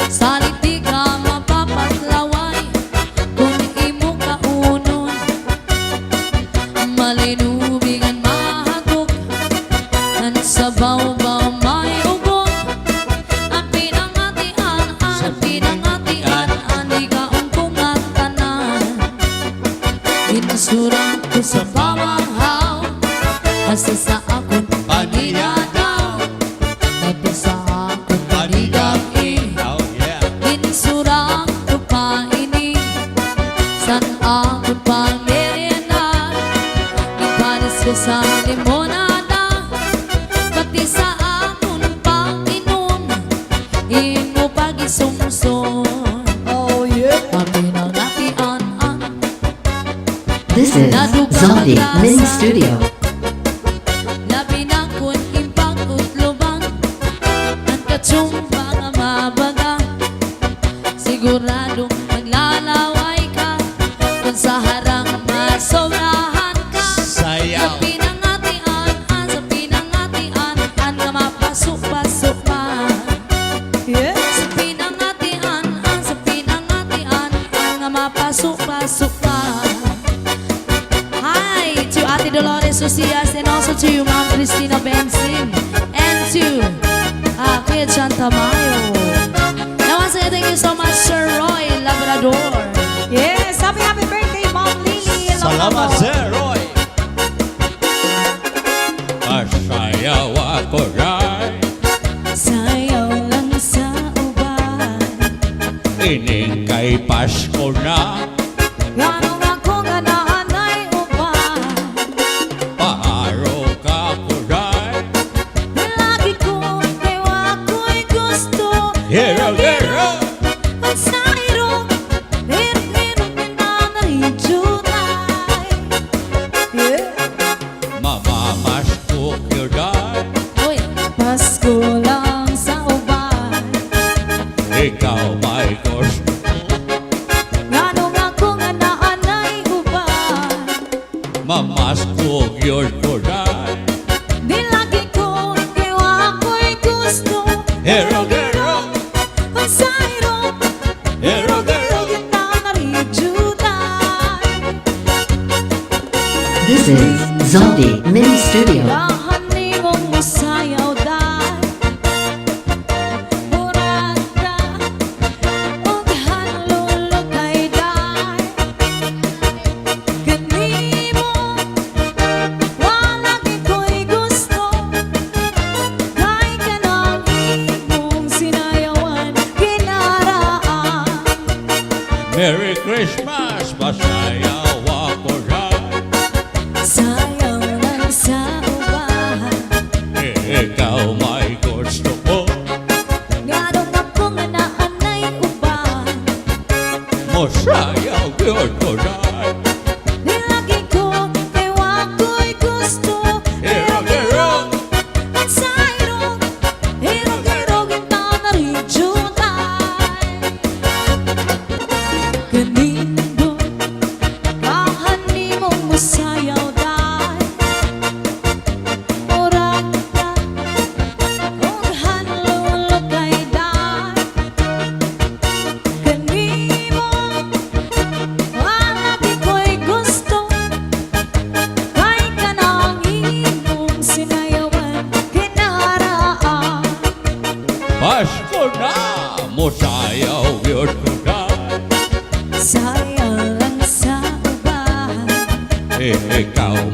Salit di ka mapapatlaway kung imo kaunon. Malinubigan mahagok, ang sabaw-baw may ugot. Ang pinangatian, di ka ungkong tanan. Insurang ko sa pamahaw, asa sa akong paninadaw. Ito sa akong paligay, Oh yeah. insurang ko pa ini. San akong pangiriana, ipanis ko sa limonada. Pati sa akong panginom, imo pagisumson. Oh yeah! Papinangatian, This is Zaldi Mini Studio. labi na kun impang utlubang. Ang katsumba nga mabaga, siguradong maglalaway ka. Kung sa harang masobrahan ka, sa Sayaw. pinangatian, nga mapasok-pasok pa. Yeah! Sa pinangatian, nga mapasok-pasok pa. Hi to Ate Dolores Socias and also to Ma'am Cristina Benzin and to Kuya John Tamayo. Now once again, thank you so much, Sir Roy Labrador. Yes! Happy birthday, Mom Lily! Salamat, Sir Roy. Pasayaw ako rin, Sayaw lang sa uban. ining kay Pasko na. Ganong ako nga naanay uban. Paaro ka ko rin. Lagi ko, ewa ko'y gusto. Hero, hero. Ang sayro, hirap-hirap na nahidyunay. Yeah! Mamamas ko rin. Uy, Pasko lang sa uban. Ikaw may gusto. Ganong ako nga naanay uban. Mamas ko yun ko rin. Di lagi ko, ewa ko'y gusto. Hero, hero. Ang sayro, Hero, hero. na nahidyunay. This is Zaldi Mini Studio. Lahani mong masayaw dahil Murada Huwag hanlulog kay dahil Ganimo Walagi ko'y gusto Kay kanang imong sinayawan Kinaraan Merry Christmas, masayaw ako rin. Sayaw lang sa ubahan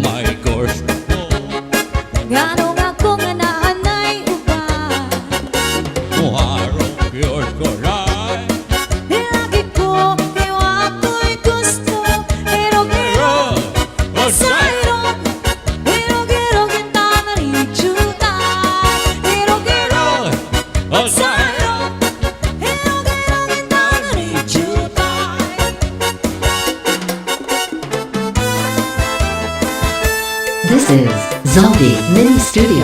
my gosh Ganong ako nga naanay uban Muharong yours ko ray Lagi ko kayo ako'y gusto Hirog-hirog sa hirog Hirog-hirog yung tanang ijutan Hirog-hirog sa hirog Hirog-hirog yung tanang ijutan This is Zaldi Mini Studio.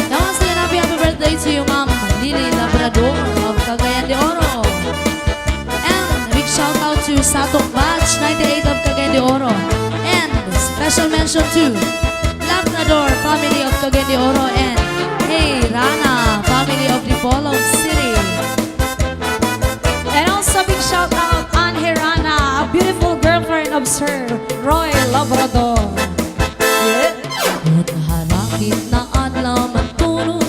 Namaste and happy birthday to you, Ma'am Lily Labrador of Cagayan de Oro. And a big shout out to Satok Batch 98 of Cagayan de Oro. And special mention to Labrador family of Cagayan de Oro and Hey Rana family of Dipolog City. And also big shout out on Hirana, a beautiful girlfriend of Sir Roy Labrador. At harapit na adlaw magtulog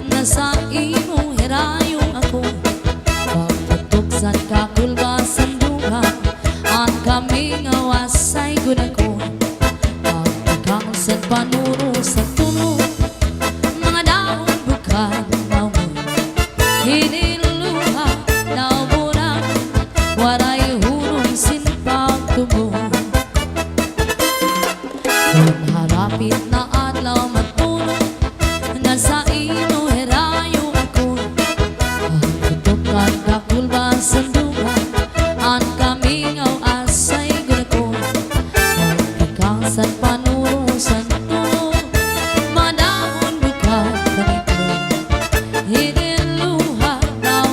na sa imo hirayo ako pagtutuksan ka kulbasan duha ang kaming awasay gud ako pagkakangsan panuro sa tulog mga daon bukad mawon hiniluha nawura waray hunong sinpag tubo harapit na adlaw matulog na sa ino herayo ako pagtutukan kakulban sa duha ang kamingaw asay gulako pagkakangsan panuro sa tulog madahon bukad kanito hiniluha daw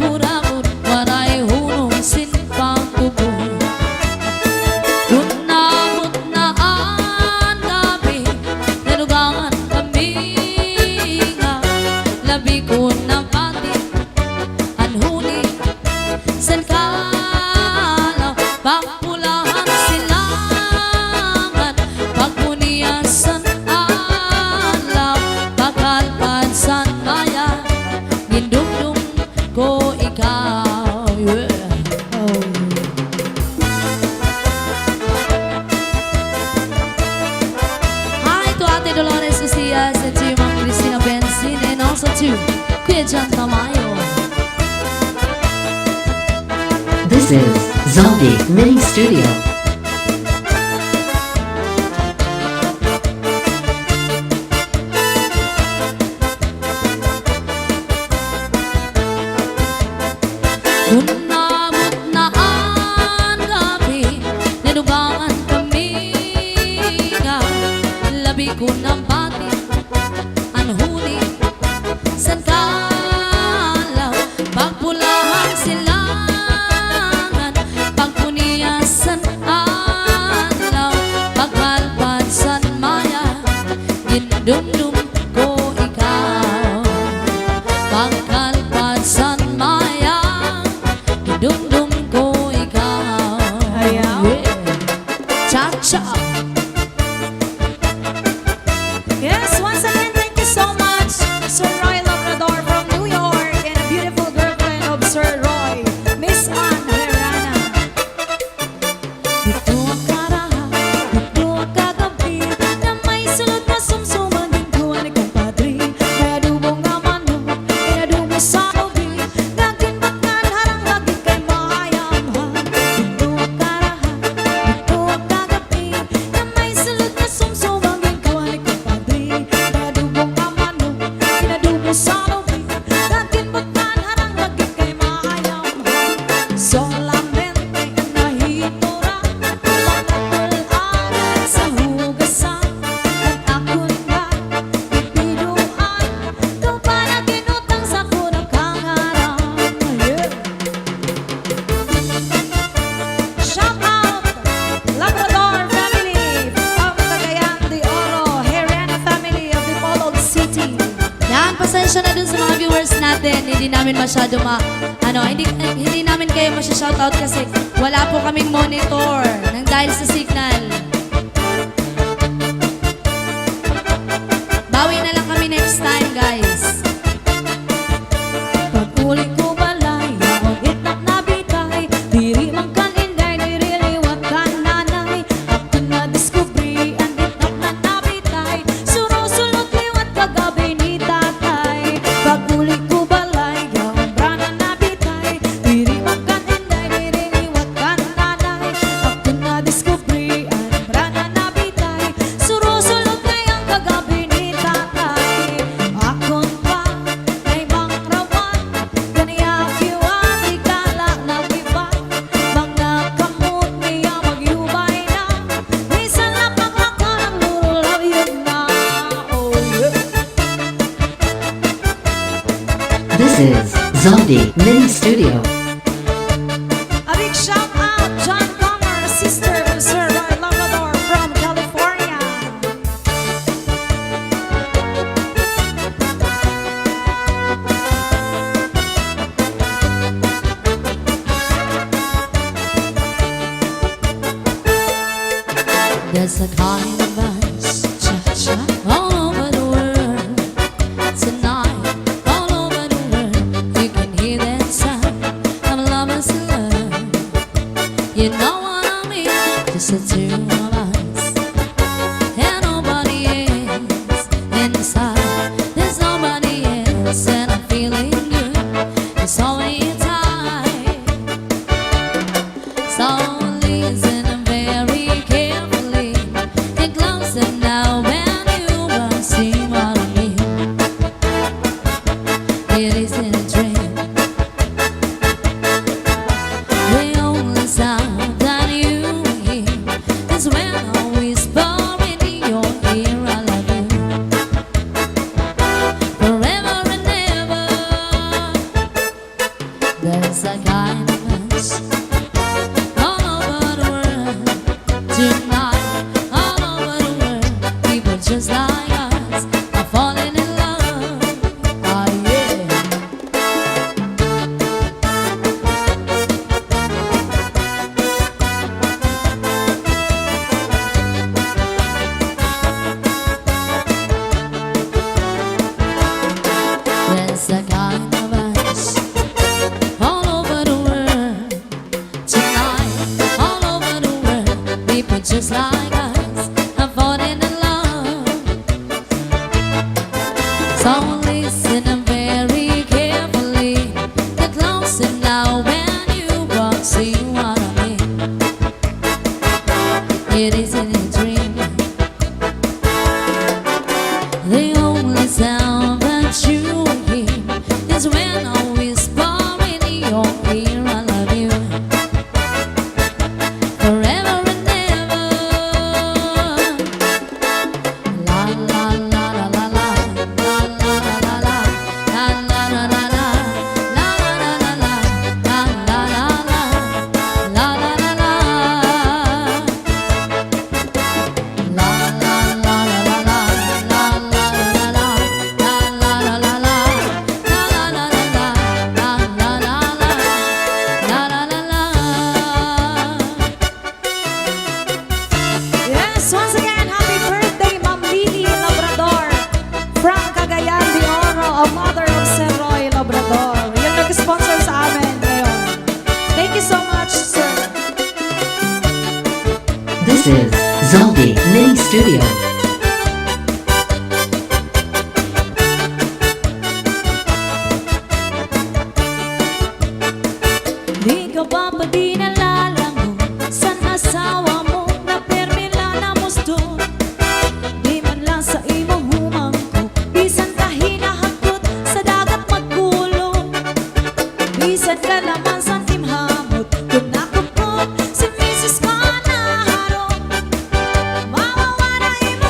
purabot waray hunong sinpang tubo Kunamot na ang gabi nalugangan kami nga labi ko na pati anhuni san kalaw pagpulahan silangan pagmuniasan alaw pagkalpan san maya gindumdum ko ikaw Hi to Ate Dolores Ucias and to Ma'am Cristina Benzin and also to Kuya John Tamayo. This is Zaldi Mini Studio. Kunamot na ang gabi nalugangan kami nga labi ko ng pati anhuni san kalaw pagpulahan silangan pagpuniasan alaw pagkalpan san maya gindumdum ko ikaw pagkalpan san maya gindumdum ko ikaw Ayaw. Cha-cha Yes, once again, thank you so much, Sir Roy Labrador from New York, and a beautiful girlfriend of Sir Roy, Miss Ann Herrana. Dito ka raha, dito ka gabi, na may sulod na sumsuman din ko ang kumpadri. Kaya dubong naman mo, kaya dubong sa ubi, naging bakal harang lagi kay maayamhan. Dito ka raha, dito ka gabi, na may sulod na sumsuman din ko ang kumpadri. Kaya dubong naman mo, kaya dubong sa ubi, naging bakal harang lagi kay maayamhan. Solamente nahitura, panatularan sa hugasan, at ako na ipinuan, ikaw para ginutang sa kunang kangarang. Shout out, Labrador family of Cagayan de Oro, Herrana family of Dipolog City. Yan, pasensya na dun sa mga viewers natin. Hindi namin masyado hindi namin kayo masya-shoutout kasi wala po kaming monitor nang dahil sa signal. Bawi na lang kami next time, guys. Pag-uli ko balay, ang itnak na bitay, diri man kan inday, diri liwat kan nanay, Zaldi Mini Studio. A big shout out, John Comer, sister from Sir Roy Labrador from California. There's a kind of us, cha-cha, all over the world. Tonight, all over the world, you can hear that sound of lovers in love. You know what I mean? Just the two of us, and nobody else inside. There's nobody else, and I'm feeling good. It's only time. So listen very carefully. Get closer now when you will see what I mean. It isn't a dream. The only sound that you hear is when I whisper in your ear, I love you forever and ever. There's a kind of us all over the world tonight, all over the world. People just like us are falling in love. Oh yeah. There's a kind of us all over the world tonight, all over the world. People just like us are falling in love. So listen very carefully. Get closer now when you walk, see what I mean. It isn't a dream. The only sound that you hear is when I whisper in your ear, I love you forever and ever. La la la la la la, la la la la la, la la la la la, la la la la la, la la la la, la la la la. La la la la la la, la la la la la, la la la la la, la la la la la, la la la la la, la la la la la. Yes, once again, happy birthday, Ma'am Lily Labrador from Cagayan de Oro, a mother of Sir Roy Labrador. Yung nag-sponsor sa amin ngayon. Thank you so much, sir. This is Zaldi Mini Studio. Di ka ba pa di nalalango sa asawa mo na permila na musto? Di man lang sa imo humangko, bisan ka hinahagot sa dagat magkulong. Bisan ka naman sa timhamot, kung nakupot si Mrs. Manaharo. Mawawa na imo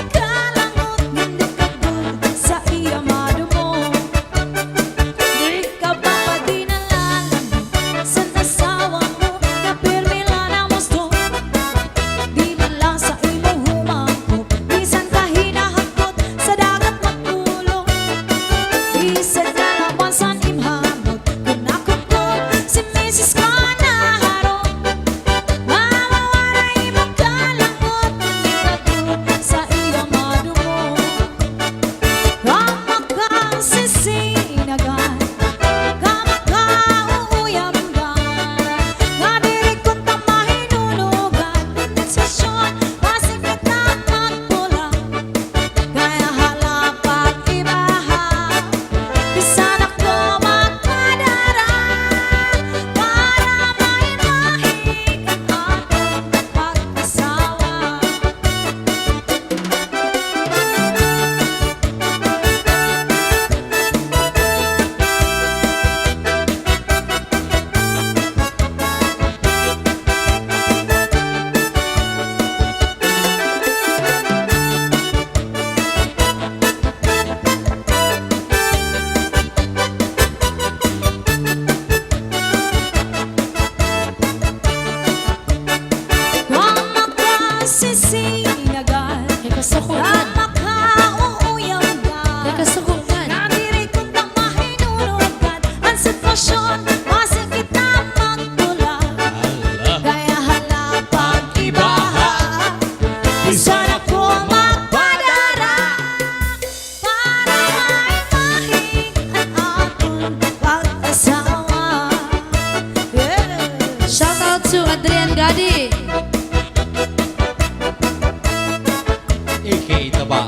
aka Taba.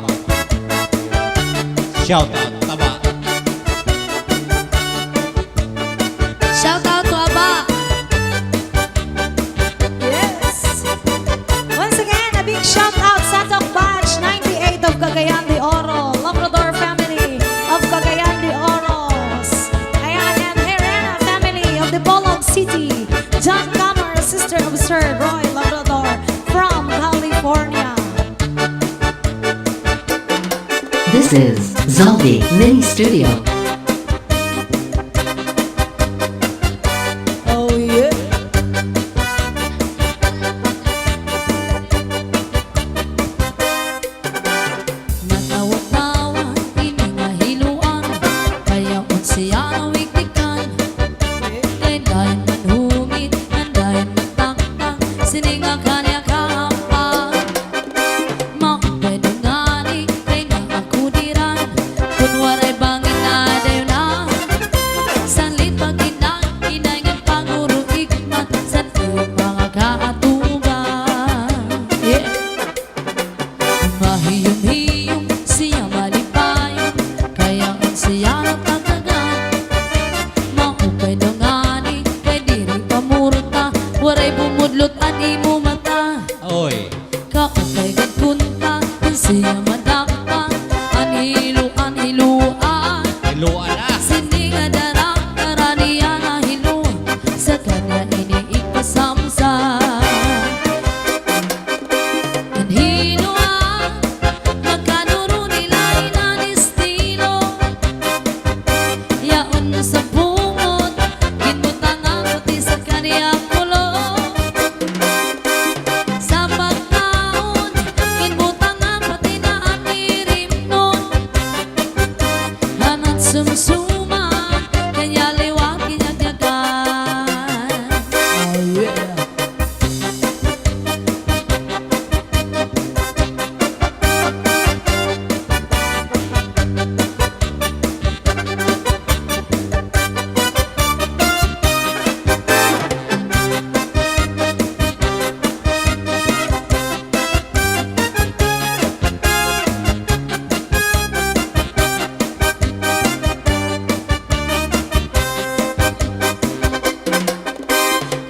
Shout out, Taba. Shout out to Aba. Yes. Once again, a big shout out sa Tok Batch 98 of Cagayan de Oro, Labrador family of Cagayan de Oros. Ayan, and Herrera family of the Bolog City. John Camer, sister of Sir Roy Labrador from California. This is Zombie Mini Studio. Oh yeah. Natawa-tawa, hinihiluan, kaya unsiya na wiktikan. Dayan man humit, dayan man taktak, sininga kanya kahapa. Maupedungani, kay na ako diran, kunwaray bangin na dayo na. Sanlit pag-inang, inayngan panguro ikmat, sa tuyong mga kaatuban. Yeah. Mahiyong-hiyong siya malipayon, kaya ang siya natagagan. Maupay na ngani, kay diri pamurta, waray bumudlot an imo mata. Oy. Kaupay gagkunta, ang siya madakpa, anhiluan. Iluan na. Sininga darang, karaniya na hilo, sa kanya iniipasamsa. Anhiluan, magkanuro nila inanistilo. Yaon sa bungot, ginbutang ang puti sa kanya kulo. Sa pagkaon, ginbutang ang pati na ang irim nun. Hanat sumsuma, kanya liwag kinyagyagan. Oh yeah.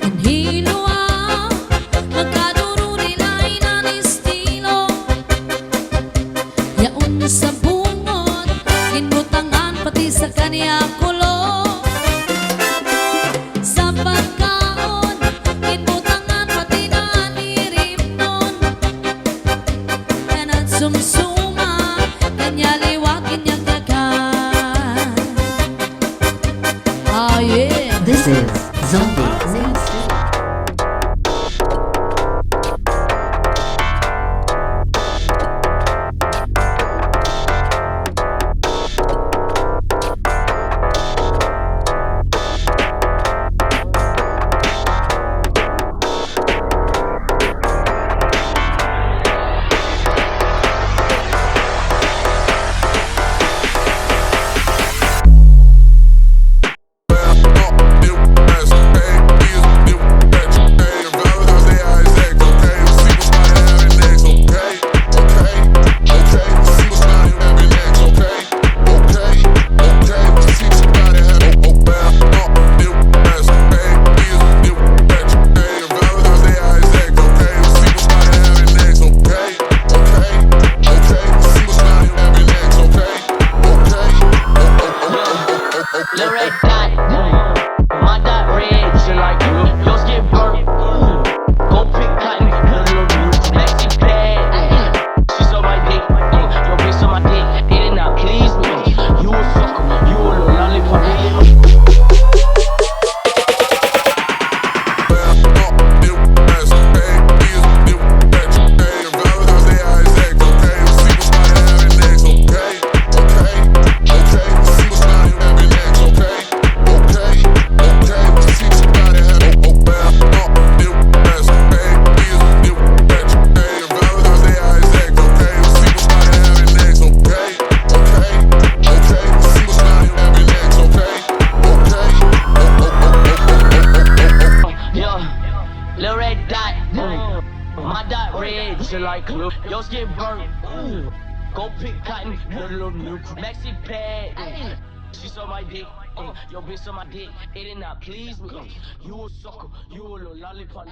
Anhiluan, magkanuro nila inanistilo. Yaon sa bungot, ginbutangan pati sa kanya kulo. Sa pagkaon, ginbutangan pati na anirim nun. Kanat sumsuma, kanya liwag kinyagyagan. Oh yeah. This is Zombie Mini Studio. nightclub. Yo, get burned. Ooh. Go pick cotton, little new maxi pad. She saw my dick, yo bitch on my dick. It did not please me. You a sucker, you a little lollipop.